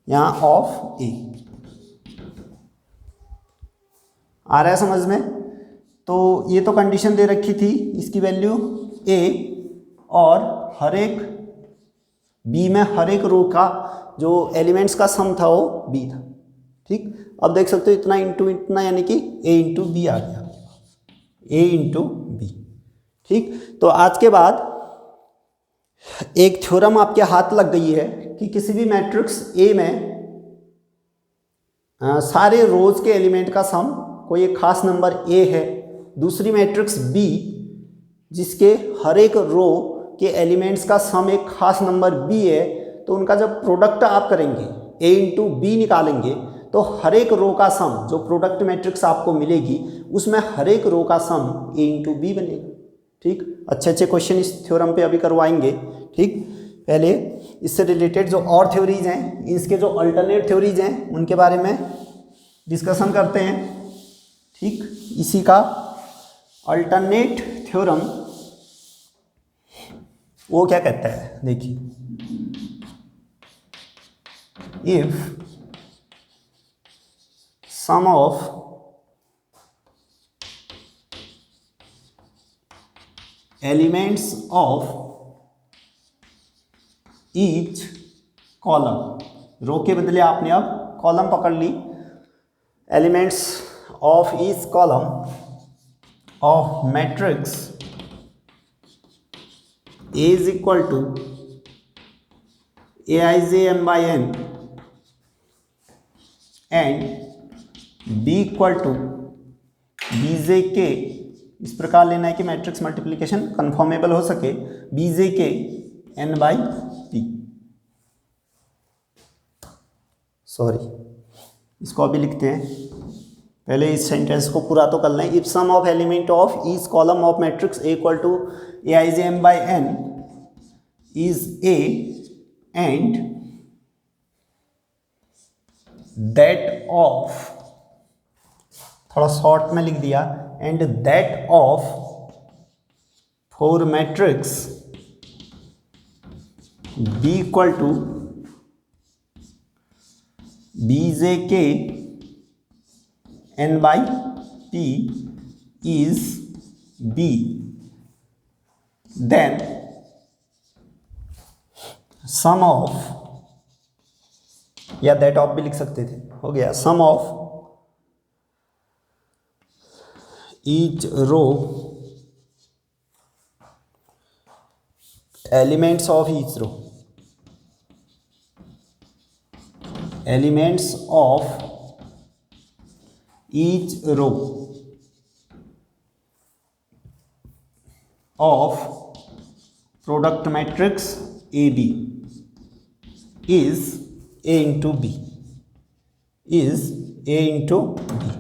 यहाँ, ऑफ ए। आ रहा है समझ में। तो ये तो कंडीशन दे रखी थी, इसकी वैल्यू ए, और हर एक बी में हर एक रो का जो एलिमेंट्स का सम था वो बी था। ठीक, अब देख सकते हो इतना इंटू इतना, यानी कि ए इंटू बी आ गया, ए इंटू बी। ठीक, तो आज के बाद एक थ्योरम आपके हाथ लग गई है कि किसी भी मैट्रिक्स ए में सारे रोज के एलिमेंट का सम कोई एक खास नंबर ए है, दूसरी मैट्रिक्स बी जिसके हर एक रो के एलिमेंट्स का सम एक खास नंबर बी है, तो उनका जब प्रोडक्ट आप करेंगे ए इंटू बी निकालेंगे तो हर एक रो का सम, जो प्रोडक्ट मैट्रिक्स आपको मिलेगी उसमें हर एक रो का सम ए इंटू बी बनेगा। ठीक, अच्छे अच्छे क्वेश्चन इस थ्योरम पे अभी करवाएंगे। ठीक, पहले इससे रिलेटेड जो और थ्योरीज हैं, इसके जो अल्टरनेट थ्योरीज हैं उनके बारे में डिस्कशन करते हैं। ठीक, इसी का अल्टरनेट थ्योरम वो क्या कहता है, देखिए, if sum of elements of each column, row के बदले आपने अब कॉलम पकड़ ली, elements of each column of matrix A is equal to Aij m by n and B equal to Bj k, इस प्रकार लेना है कि मैट्रिक्स मल्टीप्लिकेशन कन्फर्मेबल हो सके, Bj k n by p। Sorry, इसको अभी लिखते हैं, पहले इस सेंटेंस को पूरा तो कर लें। If sum of element of each column of matrix A equal to Aij m by n is A and that of, थोड़ा शॉर्ट में लिख दिया, and that of for matrix B equal to Bjk n by p is B, then sum of, या दैट ऑफ भी लिख सकते थे, हो गया, sum of each row elements of each row, elements of each row of product matrix A B is A into B, is A into B।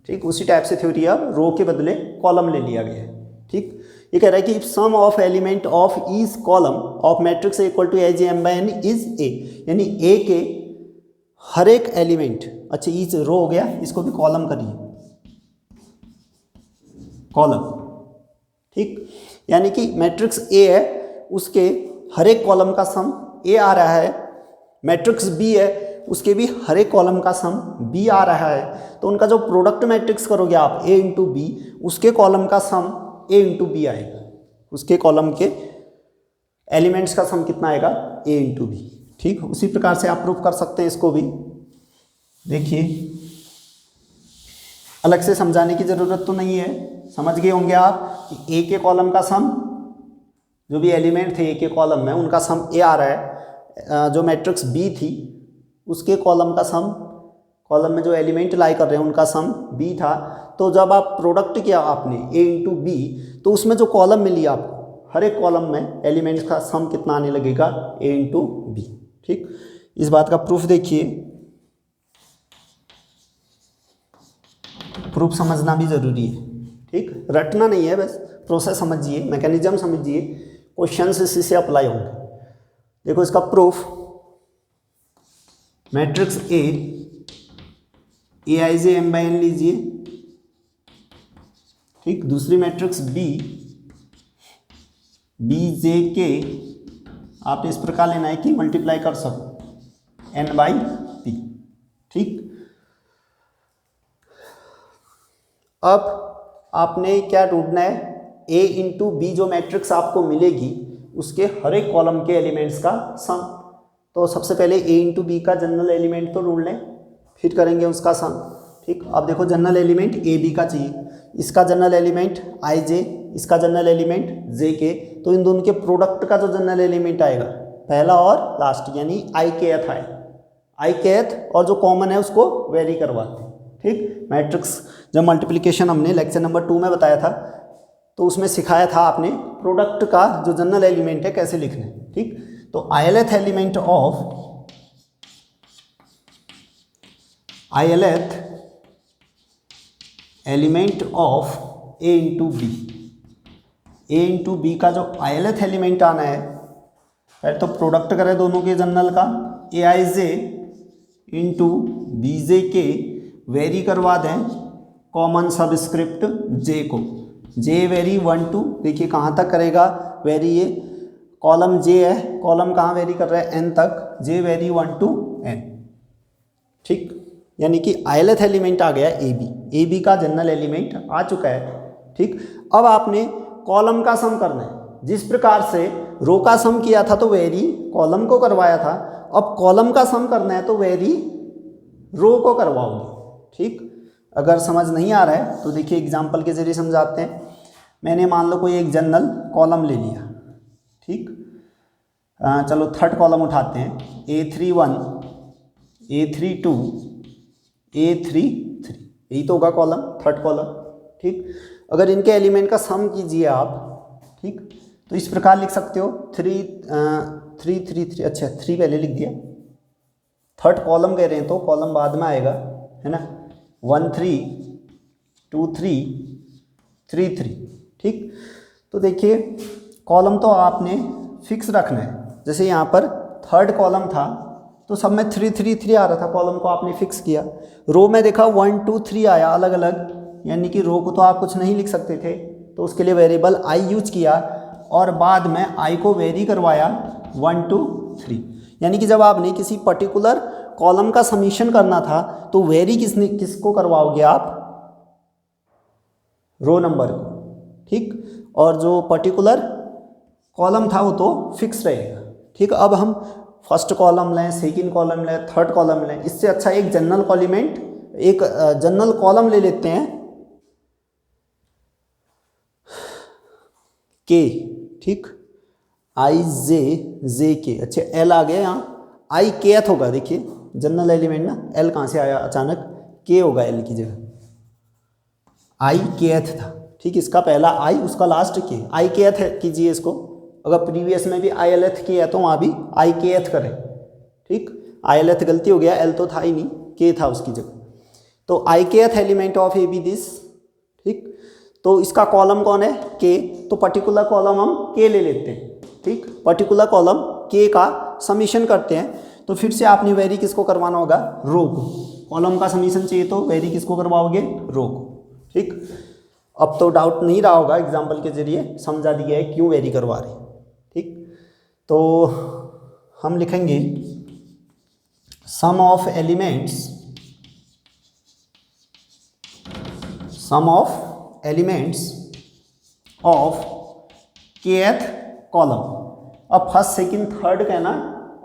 ठीक, उसी टाइप से थ्योरी अब रो के बदले कॉलम ले लिया गया है। ठीक, ये कह रहा है कि if sum of element of each column of matrix equal to Aij m by n is A, यानी A के हर एक एलिमेंट, अच्छा ईच रो हो गया, इसको भी कॉलम करिए, कॉलम। ठीक, यानी कि मैट्रिक्स A है, उसके हर एक कॉलम का सम A आ रहा है, मैट्रिक्स B है, उसके भी हर एक कॉलम का सम B आ रहा है, तो उनका जो प्रोडक्ट मैट्रिक्स करोगे आप A इंटू बी, उसके कॉलम का सम A इंटू बी आएगा, उसके कॉलम के एलिमेंट्स का सम कितना आएगा, A इंटू बी। ठीक, उसी प्रकार से आप प्रूफ कर सकते हैं इसको भी। देखिए, अलग से समझाने की ज़रूरत तो नहीं है, समझ गए होंगे आप कि A के कॉलम का सम, जो भी एलिमेंट थे A के कॉलम में उनका सम A आ रहा है, जो मैट्रिक्स B थी उसके कॉलम का सम, कॉलम में जो एलिमेंट लाई कर रहे हैं उनका सम B था, तो जब आप प्रोडक्ट किया आपने A इंटू बी, तो उसमें जो कॉलम मिली आपको, हर एक कॉलम में एलिमेंट्स का सम कितना आने लगेगा, A इंटू बी। ठीक, इस बात का प्रूफ देखिए, प्रूफ समझना भी ज़रूरी है। ठीक, रटना नहीं है, बस प्रोसेस समझिए, मैकेनिज्म समझिए, क्वेश्चन इसी से अप्लाई होंगे। देखो इसका proof, matrix A Aij m by n लीजिए, ठीक, दूसरी मैट्रिक्स बी Bjk आप इस प्रकार लेना है कि मल्टीप्लाई कर सको n by p। ठीक, अब आपने क्या ढूंढना है, A इंटू बी जो मैट्रिक्स आपको मिलेगी उसके हर एक कॉलम के एलिमेंट्स का सम। तो सबसे पहले A इंटू बी का जनरल एलिमेंट तो ढूंढ लें, फिर करेंगे उसका सम। ठीक, अब देखो जनरल एलिमेंट ए बी का चाहिए, इसका जनरल एलिमेंट Ij, इसका जनरल एलिमेंट Jk, तो इन दोनों के प्रोडक्ट का जो जनरल एलिमेंट आएगा पहला और लास्ट, यानी ikth आए, ikth, और जो कॉमन है उसको वेरी करवाते हैं। ठीक, मैट्रिक्स जब मल्टीप्लिकेशन हमने लेक्चर नंबर 2 में बताया था, तो उसमें सिखाया था आपने प्रोडक्ट का जो जनरल एलिमेंट है कैसे लिखना है। ठीक, तो ilth element of A into B, A into B का जो ilth एलिमेंट आना है, पहले तो प्रोडक्ट करें दोनों के जनरल का, ए I J into B J के, वेरी करवा दें कॉमन सबस्क्रिप्ट जे को, जे वेरी 1 2, देखिए कहाँ तक करेगा वेरी, ये कॉलम जे है, कॉलम कहाँ वेरी कर रहा है, एन तक, जे वेरी 1 to n, ठीक। यानी कि आईएलएथ एलिमेंट आ गया ए बी का जनरल एलिमेंट आ चुका है, ठीक। अब आपने कॉलम का सम करना है, जिस प्रकार से रो का सम किया था तो वेरी कॉलम को करवाया था, अब कॉलम का सम करना है तो वेरी रो को करवाओगे, ठीक। अगर समझ नहीं आ रहा है तो देखिए एग्जाम्पल के जरिए समझाते हैं। मैंने मान लो कोई एक जनरल कॉलम ले लिया, ठीक। चलो थर्ड कॉलम उठाते हैं, A31 A32 A33, यही तो होगा कॉलम, थर्ड कॉलम, ठीक। अगर इनके एलिमेंट का सम कीजिए आप, ठीक, तो इस प्रकार लिख सकते हो 3 अच्छा 3 पहले लिख दिया, थर्ड कॉलम कह रहे हैं तो कॉलम बाद में आएगा, है ना, 1 3 2 3 3 3, ठीक। तो देखिए कॉलम तो आपने फिक्स रखना है, जैसे यहाँ पर थर्ड कॉलम था तो सब में 3 3 3 आ रहा था, कॉलम को आपने फिक्स किया। रो में देखा 1 2 3 आया अलग अलग, यानी कि रो को तो आप कुछ नहीं लिख सकते थे, तो उसके लिए वेरिएबल आई यूज किया और बाद में आई को वेरी करवाया 1 2 3। यानी कि जब आपने किसी पर्टिकुलर कॉलम का समीशन करना था तो वेरी किसको करवाओगे आप, रो नंबर को, ठीक। और जो पर्टिकुलर कॉलम था वो तो फिक्स रहेगा, ठीक। अब हम फर्स्ट कॉलम लें, सेकंड कॉलम लें, थर्ड कॉलम लें, इससे अच्छा एक जनरल कॉलिमेंट, एक जनरल कॉलम ले लेते हैं के, ठीक, आई जे के, अच्छा एल आ गया यहाँ, आई केथ होगा, देखिए जनरल एलिमेंट ना, एल कहाँ से आया अचानक, के होगा एल की जगह, आई केथ था, ठीक। इसका पहला आई, उसका लास्ट के, आई केथ कीजिए इसको, अगर प्रीवियस में भी आई एल एथ की है तो वहाँ भी आई के एथ करें, ठीक। आई एल एथ गलती हो गया, एल तो था ही नहीं, के था उसकी जगह, तो I K th element of A B this, ठीक। तो इसका कॉलम कौन है, के, तो पर्टिकुलर कॉलम हम के ले लेते हैं, ठीक। पर्टिकुलर कॉलम के का समीशन करते हैं, तो फिर से आपने वेरी किसको करवाना होगा, रो को, कॉलम का समीशन चाहिए तो वेरी किसको करवाओगे, रो को, ठीक। अब तो डाउट नहीं रहा होगा, एग्जाम्पल के जरिए समझा दिया है क्यों वेरी करवा रहे हैं, ठीक। तो हम लिखेंगे sum of elements of kth column. अब फर्स्ट सेकंड थर्ड कहना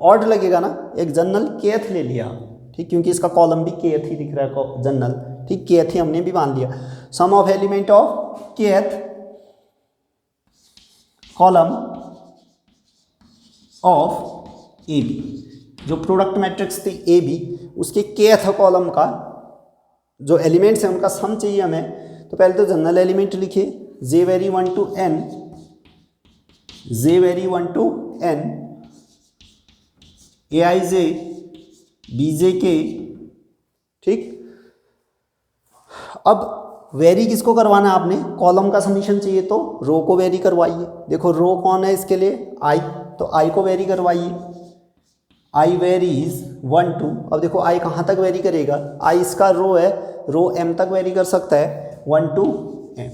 ऑड लगेगा ना, एक जनरल kth ले लिया, ठीक, क्योंकि इसका कॉलम भी kth ही दिख रहा है जनरल, ठीक, kth ही हमने भी मान लिया। Sum of element of kth column of A B, जो प्रोडक्ट मैट्रिक्स थी ए बी, उसके kth कॉलम का जो एलिमेंट्स हैं उनका सम चाहिए हमें। तो पहले तो जनरल एलिमेंट लिखिए, J vary 1 to n, J vary 1 to n, A I J B J K, ठीक। अब वेरी किसको करवाना है आपने, कॉलम का समीशन चाहिए तो रो को वेरी करवाइए। देखो रो कौन है इसके लिए, आई, तो आई को वेरी करवाइए, आई वेरीज 1 to, अब देखो आई कहाँ तक वेरी करेगा, आई इसका रो है, रो एम तक वेरी कर सकता है 1 to m,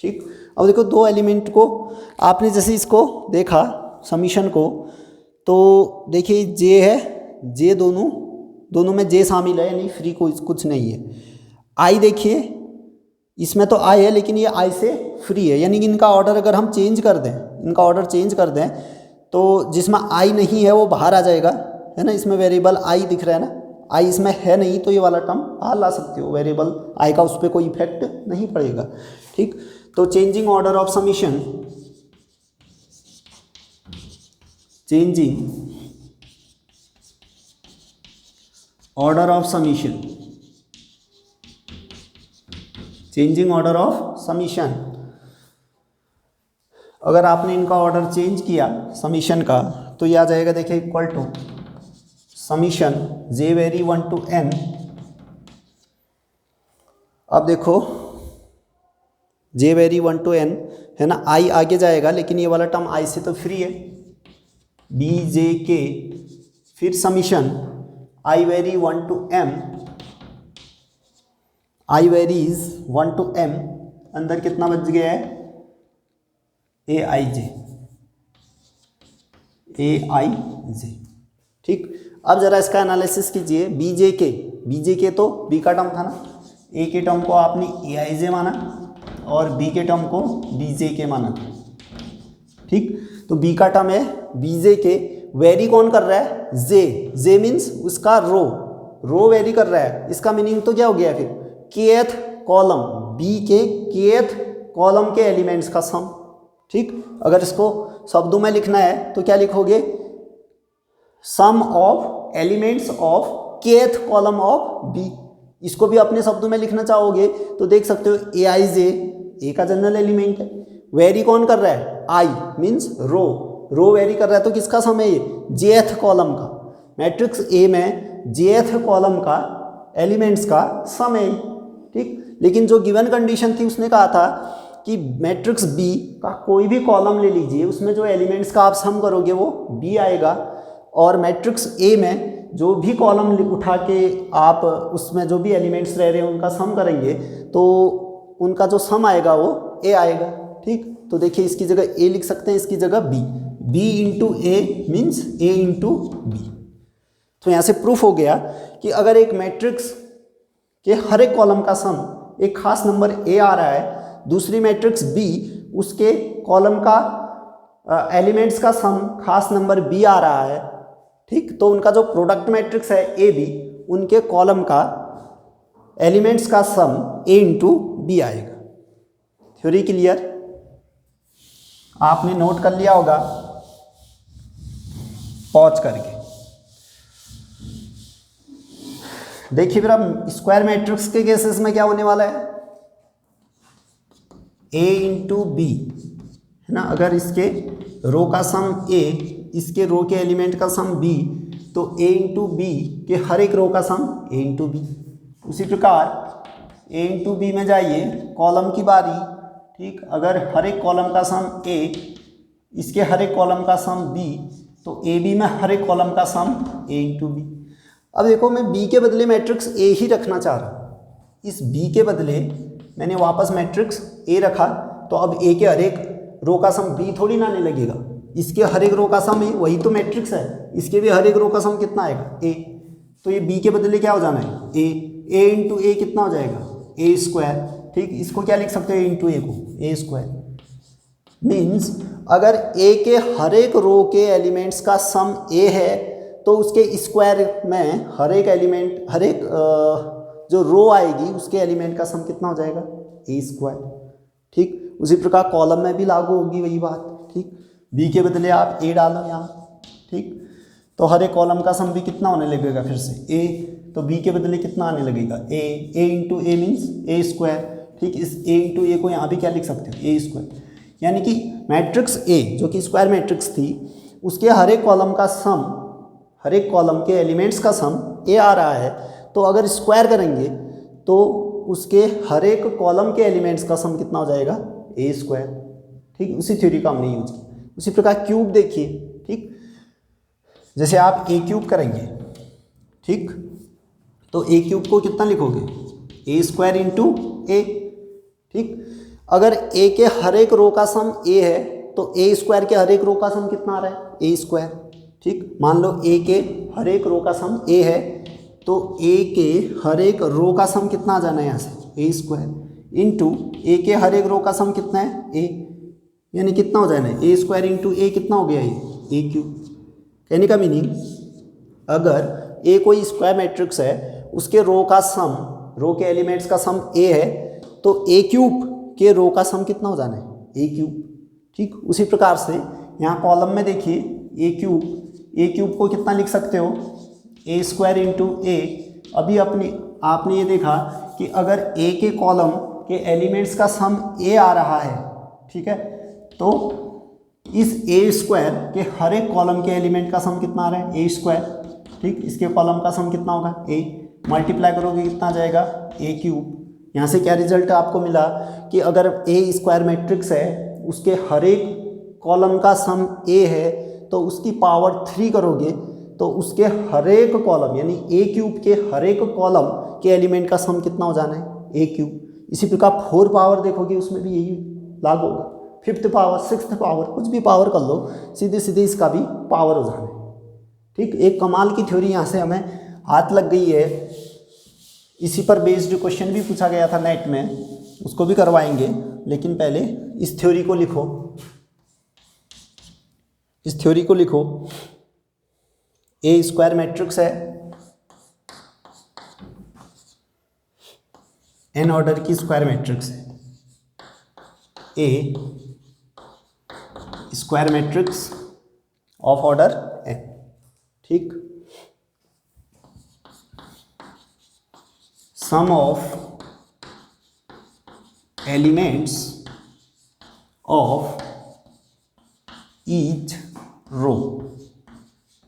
ठीक। अब देखो दो एलिमेंट को आपने जैसे इसको देखा समीशन को, तो देखिए जे है, जे दोनों में जे शामिल है, यानी फ्री कोई कुछ नहीं है। आई देखिए इसमें तो आई है लेकिन ये आई से फ्री है, यानी कि इनका ऑर्डर अगर हम चेंज कर दें, तो जिसमें आई नहीं है वो बाहर आ जाएगा, है ना। इसमें वेरिएबल आई दिख रहा है ना, आई इसमें है नहीं तो ये वाला टर्म बाहर ला सकते हो, वेरिएबल आई का उस पर कोई इफेक्ट नहीं पड़ेगा, ठीक। तो changing order of summation, changing order of summation, अगर आपने इनका ऑर्डर चेंज किया समीशन का तो ये आ जाएगा, देखिए equal to summation J vary 1 to n। अब देखो जे वेरी 1 to n है ना, आई आगे जाएगा लेकिन ये वाला टर्म आई से तो फ्री है, बी जे के, फिर summation I very 1 to m, I varies 1 to m, अंदर कितना बच गया है, ए आई जे, ठीक। अब जरा इसका एनालिसिस कीजिए, बी जे के तो बी का टर्म था ना, ए के टर्म को आपने ए आई जे माना और बी के टर्म को बी जे के माना था, ठीक। तो बी का टर्म है बी जे के, वेरी कौन कर रहा है, जे मीन्स उसका रो वेरी कर रहा है, इसका मीनिंग तो क्या हो गया फिर, केथ कॉलम, बी के केथ कॉलम के एलिमेंट्स का सम, ठीक। अगर इसको शब्दों में लिखना है तो क्या लिखोगे, sum of elements of kth column of B. इसको भी अपने शब्दों में लिखना चाहोगे तो देख सकते हो, ए आई जे ए का जनरल एलिमेंट है, वेरी कौन कर रहा है, आई मीन्स रो वेरी कर रहा है, तो किसका सम है ये, जेथ कॉलम का, मैट्रिक्स ए में जेथ कॉलम का एलिमेंट्स का सम है, ठीक। लेकिन जो गिवन कंडीशन थी उसने कहा था कि मैट्रिक्स बी का कोई भी कॉलम ले लीजिए, उसमें जो एलिमेंट्स का आप सम करोगे वो बी आएगा, और मैट्रिक्स ए में जो भी कॉलम उठा के आप उसमें जो भी एलिमेंट्स रह रहे हैं उनका सम करेंगे तो उनका जो सम आएगा वो ए आएगा, ठीक। तो देखिए इसकी जगह ए लिख सकते हैं, इसकी जगह बी इंटू ए मीन्स ए इंटू बी। तो यहाँ से प्रूफ हो गया कि अगर एक मैट्रिक्स के हर एक कॉलम का सम एक खास नंबर ए आ रहा है, दूसरी मैट्रिक्स बी उसके कॉलम का एलिमेंट्स का सम खास नंबर बी आ रहा है, ठीक। तो उनका जो प्रोडक्ट मैट्रिक्स है ए बी, उनके कॉलम का एलिमेंट्स का सम ए इंटू बी आएगा। थ्योरी क्लियर, आपने नोट कर लिया होगा पॉज करके। देखिए फिर अब स्क्वायर मैट्रिक्स के केसेस में क्या होने वाला है, ए इंटू बी है ना, अगर इसके रो का सम ए, इसके रो के एलिमेंट का सम बी, तो ए इंटू बी के हर एक रो का सम ए इंटू बी। उसी प्रकार ए इंटू बी में जाइए, कॉलम की बारी, ठीक। अगर हर एक कॉलम का सम ए, इसके हर एक कॉलम का सम बी, तो ए बी में हर एक कॉलम का सम ए इंटू बी। अब देखो मैं बी के बदले मैट्रिक्स ए ही रखना चाह रहा हूँ, इस बी के बदले मैंने वापस मैट्रिक्स ए रखा, तो अब ए के हर एक रो का सम बी थोड़ी ना आने लगेगा, इसके हर एक रो का सम ए, वही तो मैट्रिक्स है, इसके भी हर एक रो का सम कितना आएगा, ए। तो ये बी के बदले क्या हो जाना है, ए इंटू ए कितना हो जाएगा, ए स्क्वायर, ठीक। इसको क्या लिख सकते हो, ए इंटू ए को ए स्क्वायर। मीन्स अगर ए के हर एक रो के एलिमेंट्स का सम ए है तो उसके स्क्वायर में हर एक एलिमेंट, हर एक जो रो आएगी उसके एलिमेंट का सम कितना हो जाएगा, ए स्क्वायर, ठीक। उसी प्रकार कॉलम में भी लागू होगी वही बात, ठीक। बी के बदले आप ए डालो यहाँ, ठीक। तो हर एक कॉलम का सम भी कितना होने लगेगा, फिर से ए, तो बी के बदले कितना आने लगेगा, ए इंटू ए मीन्स ए स्क्वायर, ठीक। इस ए इंटू ए को यहाँ भी क्या लिख सकते हो, ए स्क्वायर। यानी कि मैट्रिक्स ए जो कि स्क्वायर मैट्रिक्स थी, उसके हर एक कॉलम का सम, हर एक कॉलम के एलिमेंट्स का सम ए आ रहा है, तो अगर स्क्वायर करेंगे तो उसके हर एक कॉलम के एलिमेंट्स का सम कितना हो जाएगा, ए स्क्वायर, ठीक। उसी थ्योरी का हमने यूज किया। उसी प्रकार क्यूब देखिए, ठीक। जैसे आप ए क्यूब करेंगे, ठीक, तो ए क्यूब को कितना लिखोगे, ए स्क्वायर इंटू ए, ठीक। अगर ए के हर एक रो का सम ए है तो ए स्क्वायर के हर एक रो का सम कितना आ रहा है, ए स्क्वायर, ठीक। मान लो ए के हर एक रो का सम ए है, तो ए के हर एक रो का सम कितना आ जाना है यहाँ से, ए स्क्वायर इंटू ए के हर एक रो का सम कितना है, ए, यानी कितना हो जाना है, ए स्क्वायर इंटू ए कितना हो गया, ए क्यूब। कहने का मीनिंग, अगर ए कोई स्क्वायर मैट्रिक्स है, उसके रो का सम, रो के एलिमेंट्स का सम ए है, तो ए क्यूब के रो का सम कितना हो जाना है, ए क्यूब, ठीक। उसी प्रकार से यहाँ कॉलम में देखिए ए क्यूब को कितना लिख सकते हो, ए स्क्वायर इंटू ए। अभी आपने ये देखा कि अगर ए के कॉलम के एलिमेंट्स का सम ए आ रहा है, ठीक है, तो इस ए स्क्वायर के हर एक कॉलम के एलिमेंट का सम कितना आ रहा है, ए स्क्वायर, ठीक। इसके कॉलम का सम कितना होगा, ए, मल्टीप्लाई करोगे कितना आ जाएगा, ए क्यूब। यहाँ से क्या रिजल्ट आपको मिला कि अगर ए स्क्वायर मैट्रिक्स है, उसके हर एक कॉलम का सम ए है, तो उसकी पावर 3 करोगे तो उसके हर एक कॉलम यानी ए क्यूब के हर एक कॉलम के एलिमेंट का सम कितना हो जाना है ए क्यूब। इसी प्रकार 4 पावर देखोगे उसमें भी यही लागू होगा, 5th पावर 6th पावर कुछ भी पावर कर लो, सीधे सीधे इसका भी पावर हो जाना है। ठीक, एक कमाल की थ्योरी यहाँ से हमें हाथ लग गई है। इसी पर बेस्ड क्वेश्चन भी पूछा गया था नेट में, उसको भी करवाएंगे, लेकिन पहले इस थ्योरी को लिखो। इस थ्योरी को लिखो। ए स्क्वायर मैट्रिक्स है, एन ऑर्डर की स्क्वायर मैट्रिक्स है। A square matrix of order N. ठीक, sum of elements of each row,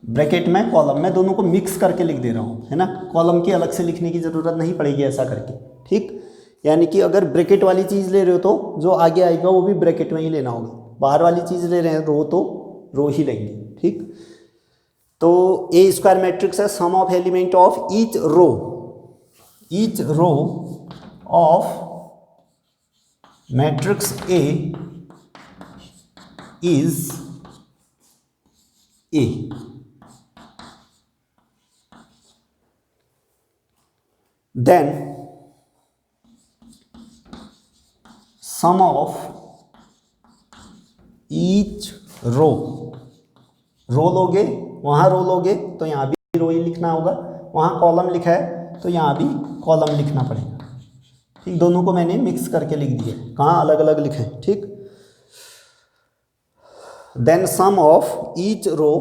bracket में कॉलम में, दोनों को मिक्स करके लिख दे रहा हूँ, है ना, कॉलम की अलग से लिखने की ज़रूरत नहीं पड़ेगी ऐसा करके। ठीक, यानी कि अगर ब्रैकेट वाली चीज़ ले रहे हो तो जो आगे आएगा वो भी ब्रैकेट में ही लेना होगा, बाहर वाली चीज़ ले रहे हैं रो तो रो ही लेंगे। ठीक, तो ए स्क्वायर मैट्रिक्स है, sum of element of each row of matrix A is A. Then sum of each row लोगे, वहाँ रो लोगे तो यहाँ भी रो ही लिखना होगा, वहाँ कॉलम लिखा है तो यहाँ भी कॉलम लिखना पड़ेगा। ठीक, दोनों को मैंने मिक्स करके लिख दिया, कहाँ अलग अलग लिखे। ठीक, then sum of each row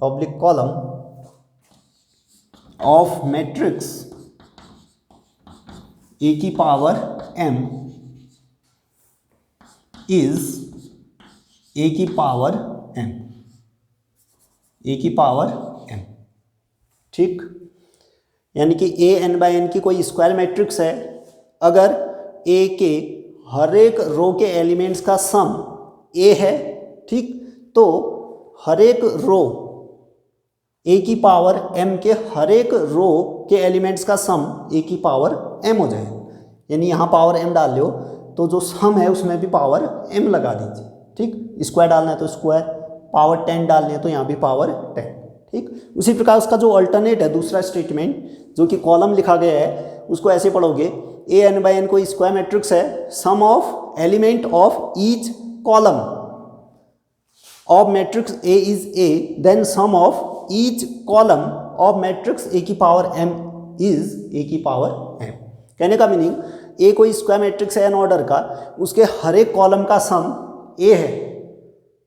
oblique column of matrix A की पावर m इज ए की पावर m, ए की पावर m। ठीक, यानी कि ए n बाई एन की कोई स्क्वायर मैट्रिक्स है, अगर ए के हर एक रो के एलिमेंट्स का सम ए है, ठीक, तो हर एक रो ए की पावर m के हर एक रो के एलिमेंट्स का सम ए की पावर m हो जाए। यानी यहाँ पावर m डाल लो तो जो सम है उसमें भी पावर m लगा दीजिए। ठीक, स्क्वायर डालना है तो स्क्वायर, पावर 10 डालनी है तो यहाँ भी पावर 10। ठीक, उसी प्रकार उसका जो अल्टरनेट है दूसरा स्टेटमेंट जो कि कॉलम लिखा गया है उसको ऐसे पढ़ोगे, ए एन बाई एन कोई स्क्वायर मैट्रिक्स है, sum of element of each column of matrix A is A, then sum of each column of matrix A की पावर m इज ए की पावर m। कहने का मीनिंग, ए कोई स्क्वायर मैट्रिक्स है एन ऑर्डर का, उसके हर एक कॉलम का सम ए है।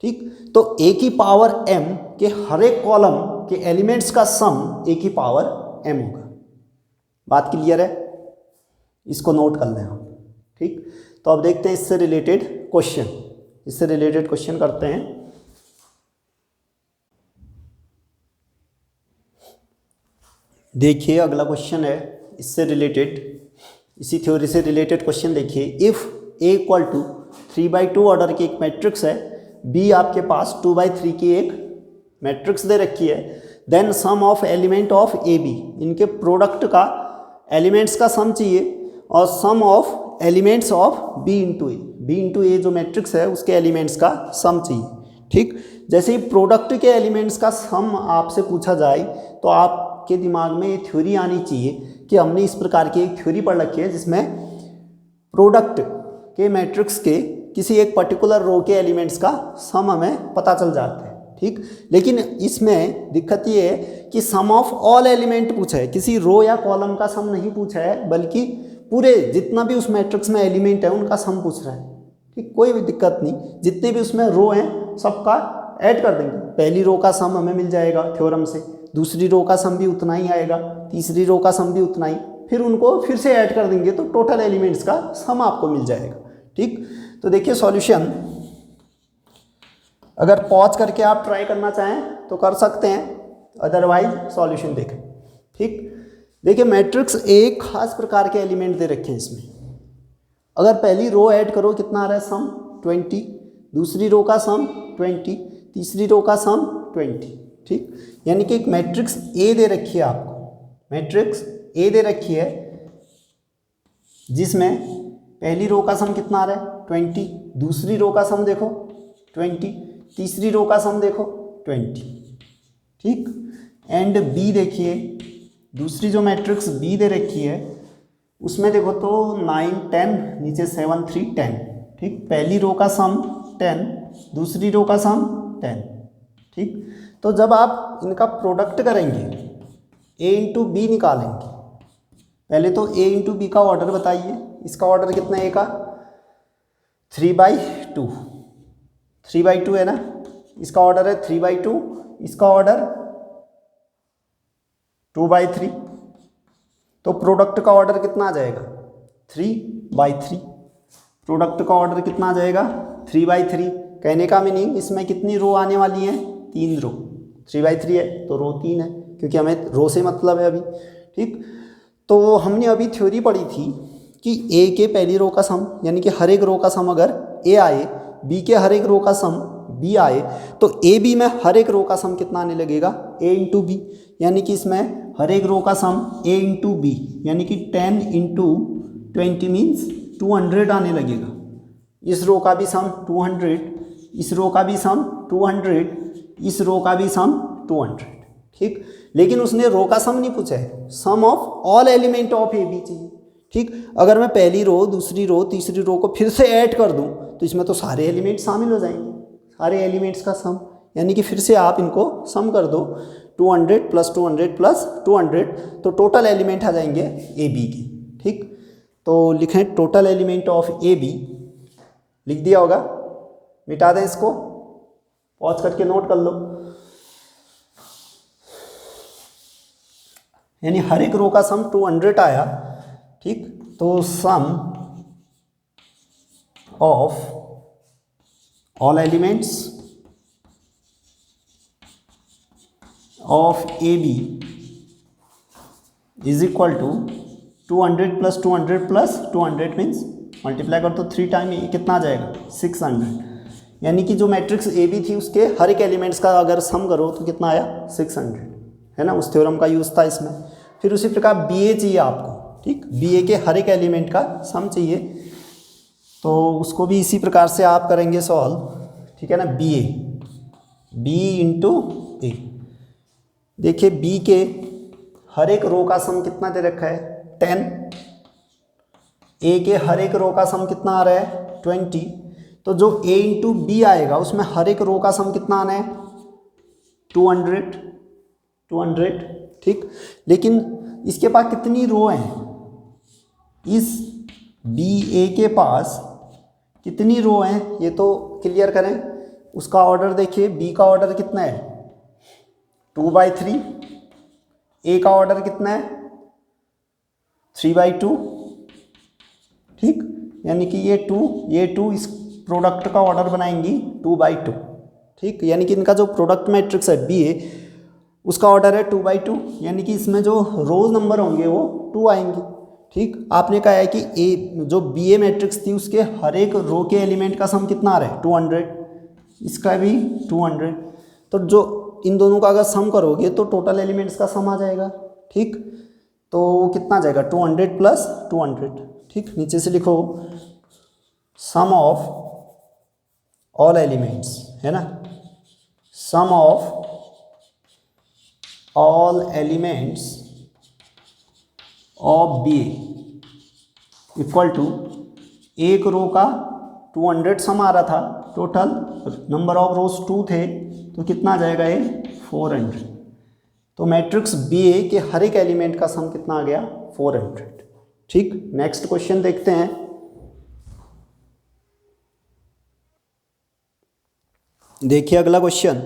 ठीक, तो ए की पावर m के हर एक कॉलम के एलिमेंट्स का सम ए की पावर m होगा। बात क्लियर है, इसको नोट कर लें आप। ठीक, तो अब देखते हैं इससे रिलेटेड क्वेश्चन करते हैं। देखिए अगला क्वेश्चन है इससे रिलेटेड, इसी थ्योरी से रिलेटेड क्वेश्चन देखिए। If A equal to 3/2 order की एक मैट्रिक्स है, बी आपके पास 2/3 की एक मैट्रिक्स दे रखी है, then sum of element of A B, इनके प्रोडक्ट का एलिमेंट्स का सम चाहिए, और sum of elements of B into A जो मैट्रिक्स है उसके एलिमेंट्स का सम चाहिए। ठीक, जैसे ही प्रोडक्ट के एलिमेंट्स का सम आपसे पूछा जाए तो आपके दिमाग में ये थ्योरी आनी चाहिए कि हमने इस प्रकार की एक थ्योरी पढ़ रखी है जिसमें प्रोडक्ट के मैट्रिक्स के किसी एक पर्टिकुलर रो के एलिमेंट्स का सम हमें पता चल जाता है। ठीक, लेकिन इसमें दिक्कत ये है कि सम ऑफ ऑल एलिमेंट पूछा है, किसी रो या कॉलम का सम नहीं पूछा है, बल्कि पूरे जितना भी उस मैट्रिक्स में एलिमेंट है उनका सम पूछ रहा है। ठीक, कोई भी दिक्कत नहीं, जितने भी उसमें रो हैं सबका ऐड कर देंगे। पहली रो का सम हमें मिल जाएगा थ्योरम से, दूसरी रो का सम भी उतना ही आएगा, तीसरी रो का सम भी उतना ही, फिर उनको फिर से ऐड कर देंगे तो टोटल एलिमेंट्स का सम आपको मिल जाएगा। ठीक, तो देखिए सॉल्यूशन, अगर पॉज करके आप ट्राई करना चाहें तो कर सकते हैं, अदरवाइज सॉल्यूशन देखें। ठीक, देखिए मैट्रिक्स एक खास प्रकार के एलिमेंट दे रखे हैं इसमें। अगर पहली रो ऐड करो कितना आ रहा है सम 20, दूसरी रो का सम 20, तीसरी रो का सम 20। ठीक, यानी कि एक मैट्रिक्स ए दे रखी है आपको, मैट्रिक्स ए दे रखी है जिसमें पहली रो का सम कितना आ रहा है 20, दूसरी रो का सम देखो 20, तीसरी रो का सम देखो 20। ठीक, एंड बी देखिए, दूसरी जो मैट्रिक्स बी दे रखी है उसमें देखो तो 9 10 नीचे 7 3 10। ठीक, पहली रो का सम 10, दूसरी रो का सम 10। ठीक, तो जब आप इनका प्रोडक्ट करेंगे a इंटू बी निकालेंगे, पहले तो a इंटू बी का ऑर्डर बताइए, इसका ऑर्डर कितना है a का 3/2, 3/2 है ना, इसका ऑर्डर है 3/2, इसका ऑर्डर 2/3, तो प्रोडक्ट का ऑर्डर कितना आ जाएगा 3/3, प्रोडक्ट का ऑर्डर कितना आ जाएगा 3/3। कहने का मीनिंग इसमें कितनी रो आने वाली है 3 रो, 3/3 है तो रो 3 है, क्योंकि हमें रो से मतलब है अभी। ठीक, तो हमने अभी थ्योरी पढ़ी थी कि ए के पहली रो का सम यानी कि हर एक रो का सम अगर ए आए, बी के हर एक रो का सम बी आए, तो ए बी में हर एक रो का सम कितना आने लगेगा ए इंटू बी, यानी कि इसमें हर एक रो का सम ए इंटू बी यानी कि 10 इंटू 20 मीन्स 200 आने लगेगा। इस रो का भी सम 200, इस रो का भी सम 200, इस रो का भी सम 200। ठीक, लेकिन उसने रो का सम नहीं पूछा है, sum of all element of A B चाहिए। ठीक, अगर मैं पहली रो दूसरी रो तीसरी रो को फिर से ऐड कर दूं तो इसमें तो सारे एलिमेंट शामिल हो जाएंगे, सारे एलिमेंट्स का सम, यानी कि फिर से आप इनको सम कर दो 200 + 200 + 200, तो टोटल एलिमेंट आ जाएंगे ए बी के। ठीक, तो लिखें total element of A B, लिख दिया होगा, मिटा दें इसको, पॉज करके नोट कर लो। यानी हर एक रो का सम 200 आया। ठीक, तो sum of all elements of A B is equal to 200 + 200 + 200 means multiply कर तो 3 टाइम कितना आ जाएगा 600, यानी कि जो मैट्रिक्स ए बी थी उसके हर एक एलिमेंट्स का अगर सम करो तो कितना आया 600, है ना, उस थ्योरम का यूज़ था इसमें। फिर उसी प्रकार बी ए चाहिए आपको। ठीक, बी ए के हर एक एलिमेंट का सम चाहिए, तो उसको भी इसी प्रकार से आप करेंगे सॉल्व। ठीक है ना, बी ए बी इंटू ए, देखिए बी के हर एक रो का सम कितना दे रखा है 10, ए के हर एक रो का सम कितना आ रहा है 20, तो जो ए इंटू बी आएगा उसमें हर एक रो का सम कितना आना है 200। ठीक, लेकिन इसके पास कितनी रो हैं, इस बी ए के पास कितनी रो हैं ये तो क्लियर करें। उसका ऑर्डर देखिए, बी का ऑर्डर कितना है 2/3, ए का ऑर्डर कितना है 3/2। ठीक, यानी कि ये 2 इस प्रोडक्ट का ऑर्डर बनाएंगी 2/2। ठीक, यानी कि इनका जो प्रोडक्ट मैट्रिक्स है बी ए उसका ऑर्डर है 2/2, यानी कि इसमें जो रोज नंबर होंगे वो 2 आएंगे। ठीक, आपने कहा है कि ए जो बी ए मैट्रिक्स थी उसके हर एक रो के एलिमेंट का सम कितना आ रहा है 200, इसका भी 200, तो जो इन दोनों का अगर सम करोगे तो टोटल एलिमेंट्स का सम आ जाएगा। ठीक, तो कितना आ जाएगा 200 + 200। ठीक, नीचे से लिखो सम ऑफ ऑल एलिमेंट्स, है ना, sum of all elements of B A equal to एक रो का 200 सम आ रहा था, टोटल नंबर ऑफ रोज 2 थे, तो कितना आ जाएगा ये 400, तो मैट्रिक्स बी ए के हर एक एलिमेंट का सम कितना आ गया 400। ठीक, नेक्स्ट क्वेश्चन देखते हैं। देखिए अगला question,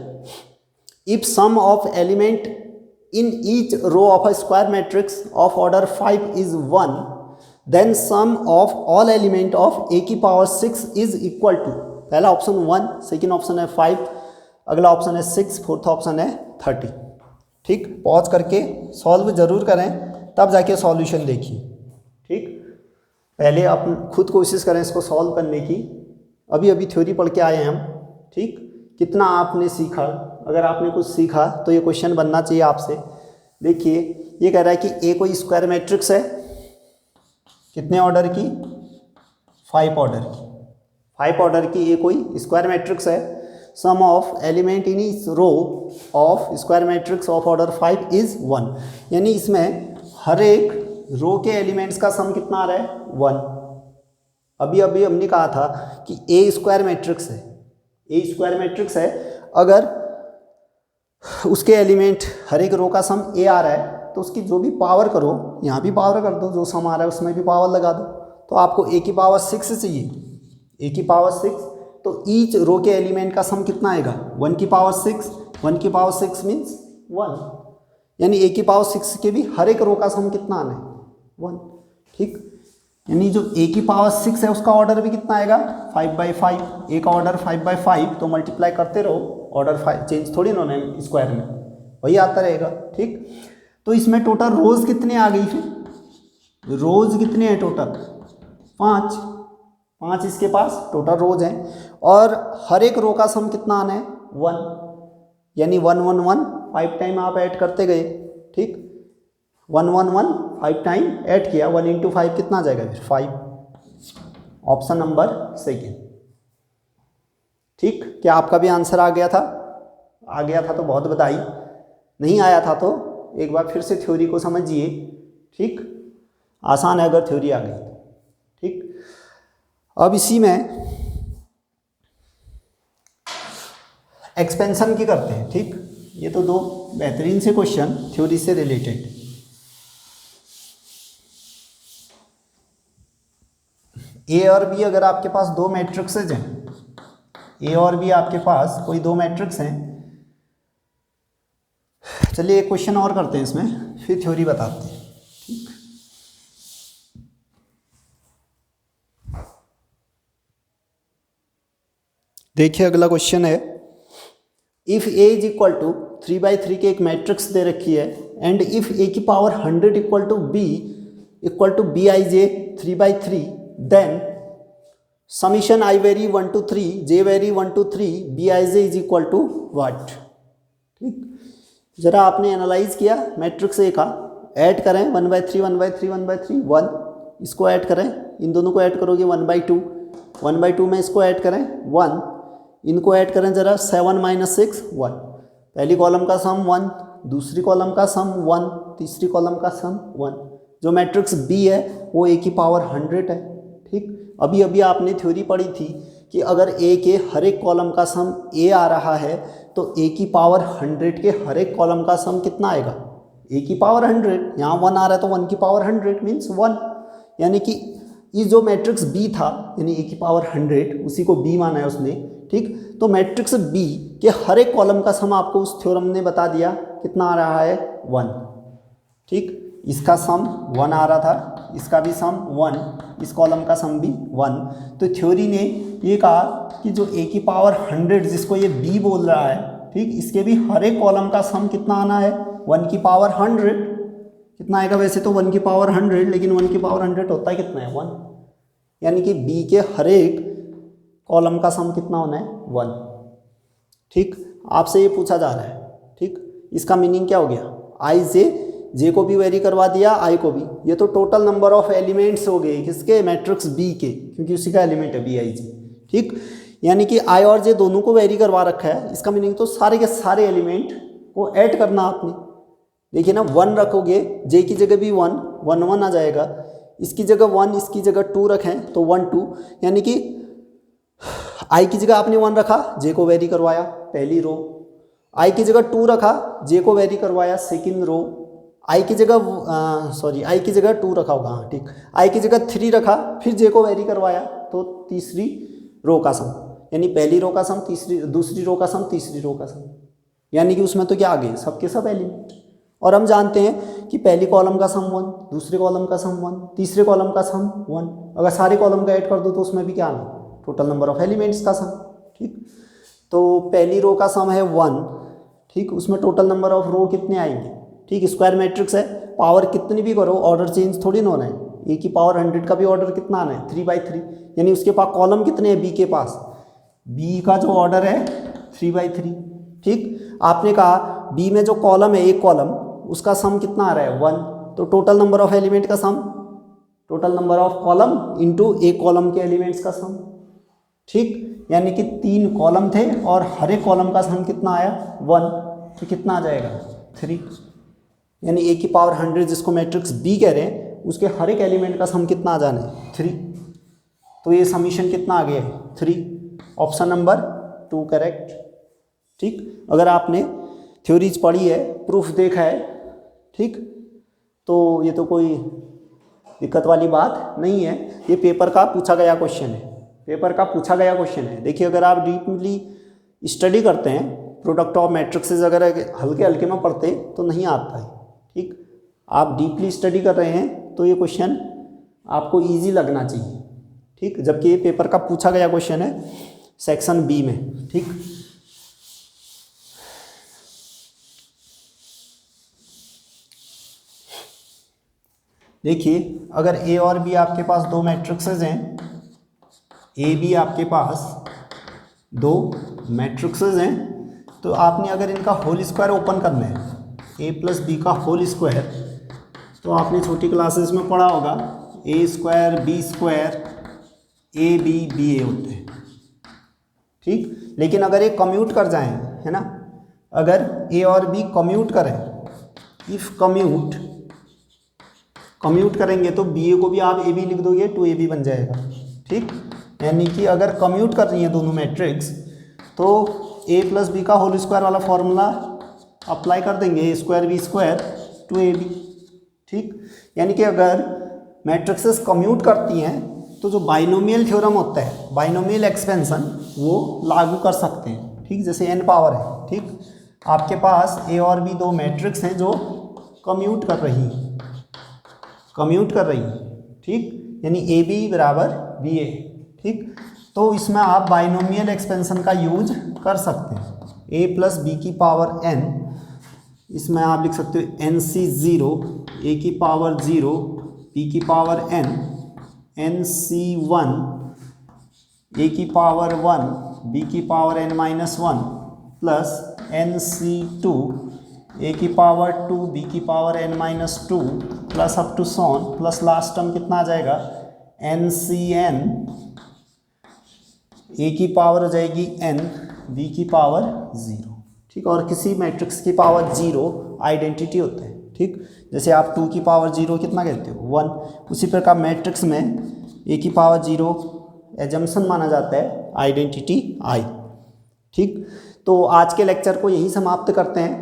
if sum of element in each row of a square matrix of order 5 is 1, then sum of all element of a की पावर 6 is equal to, पहला ऑप्शन 1, सेकेंड ऑप्शन है 5, अगला ऑप्शन है 6, फोर्थ ऑप्शन है 30। ठीक, पॉज करके सॉल्व जरूर करें तब जाके सॉल्यूशन देखिए। ठीक, पहले आप खुद कोशिश करें इसको सॉल्व करने की, अभी थ्योरी पढ़ के आए हैं हम। ठीक, कितना आपने सीखा अगर आपने कुछ सीखा तो ये क्वेश्चन बनना चाहिए आपसे। देखिए ये कह रहा है कि ए कोई स्क्वायर मैट्रिक्स है, कितने ऑर्डर की, 5 ऑर्डर की, 5 ऑर्डर की ए कोई स्क्वायर मैट्रिक्स है। सम ऑफ एलिमेंट इन इस row of square matrix of order 5 is 1, यानी इसमें हर एक रो के एलिमेंट्स का सम कितना आ रहा है, 1। अभी अभी हमने कहा था कि ए स्क्वायर मैट्रिक्स है, ए स्क्वायर मैट्रिक्स है, अगर उसके एलिमेंट हर एक रो का सम ए आ रहा है तो उसकी जो भी पावर करो, यहाँ भी पावर कर दो, जो सम आ रहा है उसमें भी पावर लगा दो, तो आपको ए की पावर 6 चाहिए, ए की पावर 6, तो ईच रो के एलिमेंट का सम कितना आएगा, 1 की पावर 6, 1 की पावर 6 मीन्स 1, यानी ए की पावर 6 के भी हर एक रो का सम कितना आना है, 1। ठीक, यानी जो ए की पावर 6 है उसका ऑर्डर भी कितना आएगा, 5/5, ए का ऑर्डर 5/5, तो मल्टीप्लाई करते रहो, ऑर्डर 5 चेंज थोड़ी ना होना है स्क्वायर में, वही आता रहेगा। ठीक, तो इसमें टोटल रोज कितने आ गई, फिर रोज कितने हैं टोटल, 5 इसके पास टोटल रोज हैं, और हर एक रो का सम कितना आना है, 1, यानी 1 1 1 5 टाइम आप ऐड करते गए। ठीक, 1 1 1 5 टाइम ऐड किया, 1 × 5 कितना आ जाएगा फिर, 5, ऑप्शन नंबर सेकेंड। ठीक, क्या आपका भी आंसर आ गया था? आ गया था तो बहुत बधाई, नहीं आया था तो एक बार फिर से थ्योरी को समझिए। ठीक, आसान है अगर थ्योरी आ गई तो। ठीक, अब इसी में एक्सपेंशन की करते हैं। ठीक, ये तो दो बेहतरीन से क्वेश्चन थ्योरी से रिलेटेड। ए और बी अगर आपके पास दो मैट्रिक्सेज हैं, ए और बी आपके पास कोई दो मैट्रिक्स हैं, चलिए एक क्वेश्चन और करते हैं इसमें, फिर थ्योरी बताते हैं। ठीक, देखिए अगला क्वेश्चन है, if A is equal to 3/3 के एक मैट्रिक्स दे रखी है, एंड इफ ए की power 100 equal to bij 3/3, then summation i vary 1 to 3 j vary 1 to 3 bij is equal to what. ठीक, जरा आपने एनालाइज किया मैट्रिक्स ए का, ऐड करें 1/3 1/3 1/3 1, इसको ऐड करें, इन दोनों को ऐड करोगे 1/2 1/2 में इसको ऐड करें 1, इनको ऐड करें जरा 7 - 6 1, पहली कॉलम का सम 1, दूसरी कॉलम का सम 1, तीसरी कॉलम का सम 1। जो मैट्रिक्स बी है वो ए की पावर 100 है। ठीक, अभी अभी आपने थ्योरी पढ़ी थी कि अगर ए के हर एक कॉलम का सम ए आ रहा है तो ए की पावर 100 के हर एक कॉलम का सम कितना आएगा, ए की पावर 100, यहाँ 1 आ रहा है तो 1 की पावर 100 मीन्स 1, यानी कि ये जो मैट्रिक्स बी था यानी ए की पावर 100 उसी को बी माना है उसने। ठीक, तो मैट्रिक्स बी के हर एक कॉलम का सम आपको उस थ्योरम ने बता दिया कितना आ रहा है, 1। ठीक, इसका सम 1 आ रहा था, इसका भी सम 1, इस कॉलम का सम भी 1। तो थ्योरी ने ये कहा कि जो ए की पावर 100 जिसको ये बी बोल रहा है, ठीक, इसके भी हर एक कॉलम का सम कितना आना है, 1 की पावर 100। कितना आएगा, वैसे तो 1 की पावर 100, लेकिन 1 की पावर 100 होता है कितना है, 1, यानी कि बी के हर एक कॉलम का सम कितना होना है, 1। ठीक, आपसे ये पूछा जा रहा है। ठीक, इसका मीनिंग क्या हो गया, आई जे को भी वेरी करवा दिया, आई को भी, ये तो टोटल नंबर ऑफ एलिमेंट्स हो गए किसके, मैट्रिक्स बी के, क्योंकि उसी का एलिमेंट है बी आई जे। ठीक, यानी कि आई और जे दोनों को वेरी करवा रखा है, इसका मीनिंग तो सारे के सारे एलिमेंट को ऐड करना आपने। देखिए ना, 1 रखोगे, जे की जगह भी 1 1 1 आ जाएगा, इसकी जगह 1 इसकी जगह 2 रखें तो 1 2, यानी कि आई की जगह आपने 1 रखा, जे को वेरी करवाया पहली रो, आई की जगह 2 रखा, जे को वेरी करवाया सेकंड रो, आई की जगह आई की जगह 2 रखा होगा, हाँ ठीक, आई की जगह 3 रखा, फिर जे को वेरी करवाया तो तीसरी रो का सम, यानी पहली रो का सम दूसरी रो का सम तीसरी रो का सम, यानी कि उसमें तो क्या आ गए, सबके सब एलिमेंट। और हम जानते हैं कि पहली कॉलम का सम 1, दूसरे कॉलम का सम 1, तीसरे कॉलम का सम 1, अगर सारे कॉलम का ऐड कर दो तो उसमें भी क्या आना, टोटल नंबर ऑफ एलिमेंट्स का सम। ठीक, तो पहली रो का सम है 1, ठीक, उसमें टोटल नंबर ऑफ रो कितने आएंगे। ठीक, स्क्वायर मैट्रिक्स है, पावर कितनी भी करो ऑर्डर चेंज थोड़ी ना होना है, ए की पावर 100 का भी ऑर्डर कितना आना है, 3/3, यानी उसके पास कॉलम कितने हैं, बी के पास, बी का जो ऑर्डर है 3/3, ठीक। आपने कहा बी में जो कॉलम है, एक कॉलम, उसका सम कितना आ रहा है 1, तो टोटल नंबर ऑफ एलिमेंट का sum, total number of column into एक कॉलम के एलिमेंट्स का सम, ठीक। यानी कि 3 कॉलम थे और हर एक कॉलम का सम कितना आया 1, तो कितना आ जाएगा 3, यानी ए की पावर 100 जिसको मैट्रिक्स बी कह रहे हैं, उसके हर एक एलिमेंट का सम कितना आ जाना है 3, तो ये समीशन कितना आ गया है 3, ऑप्शन नंबर 2 करेक्ट, ठीक। अगर आपने थ्योरीज पढ़ी है, प्रूफ देखा है, ठीक, तो ये तो कोई दिक्कत वाली बात नहीं है, ये पेपर का पूछा गया क्वेश्चन है, पेपर का पूछा गया क्वेश्चन है। देखिए अगर आप डीपली स्टडी करते हैं, प्रोडक्ट ऑफ मैट्रिक्सेस अगर हल्के हल्के में पढ़ते तो नहीं आता है, ठीक। आप डीपली स्टडी कर रहे हैं तो ये क्वेश्चन आपको इजी लगना चाहिए, ठीक, जबकि ये पेपर का पूछा गया क्वेश्चन है सेक्शन बी में, ठीक। देखिए अगर ए और बी आपके पास 2 मैट्रिक्सेस हैं, ए बी आपके पास 2 मैट्रिक्सेस हैं, तो आपने अगर इनका होल स्क्वायर ओपन करना है, ए प्लस बी का होल स्क्वायर, तो आपने छोटी क्लासेस में पढ़ा होगा A square B square A B A होते हैं, ठीक। लेकिन अगर ये कम्यूट कर जाएं, है ना, अगर ए और बी कम्यूट करें, इफ कम्यूट करेंगे तो बी ए को भी आप ए बी लिख दोगे, 2ab बन जाएगा, ठीक। यानी कि अगर कम्यूट कर रही हैं दोनों मैट्रिक्स तो ए प्लस बी का होल स्क्वायर वाला फॉर्मूला अप्लाई कर देंगे, ए स्क्वायर बी स्क्वायर 2ab, ठीक। यानी कि अगर मैट्रिक्सेस कम्यूट करती हैं तो जो बाइनोमियल थ्योरम होता है, बाइनोमियल एक्सपेंशन, वो लागू कर सकते हैं, ठीक। जैसे n पावर है, ठीक, आपके पास ए और बी 2 मैट्रिक्स हैं जो कम्यूट कर रही हैं, ठीक, यानी ए बी बराबर बी ए, ठीक। तो इसमें आप बाइनोमियल एक्सपेंशन का यूज कर सकते हैं, ए प्लस बी की पावर n, इसमें आप लिख सकते हो nc0, ए की पावर 0, बी की पावर n, nc1, ए की पावर 1, बी की power n-1 plus nc2, A की पावर 2, बी की power n-2 plus up to so on, plus last term कितना आ जाएगा ncn, ए की पावर हो जाएगी n, बी की पावर 0, ठीक। और किसी मैट्रिक्स की पावर 0 आइडेंटिटी होता है, ठीक। जैसे आप 2 की पावर 0 कितना कहते हो 1, उसी प्रकार मैट्रिक्स में ए की पावर 0 एजम्पशन माना जाता है, आइडेंटिटी i, ठीक। तो आज के लेक्चर को यही समाप्त करते हैं।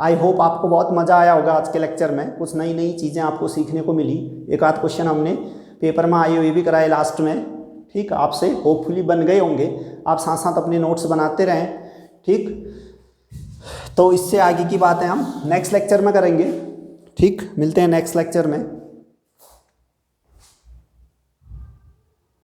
आई होप आपको बहुत मज़ा आया होगा आज के लेक्चर में, कुछ नई नई चीज़ें आपको सीखने को मिली, एक आध क्वेश्चन हमने पेपर में आए हुए भी कराए लास्ट में, ठीक। आपसे होपफुली बन गए होंगे, आप साथ साथ अपने नोट्स बनाते रहें, ठीक। तो इससे आगे की बातें हम नेक्स्ट लेक्चर में करेंगे, ठीक। मिलते हैं नेक्स्ट लेक्चर में।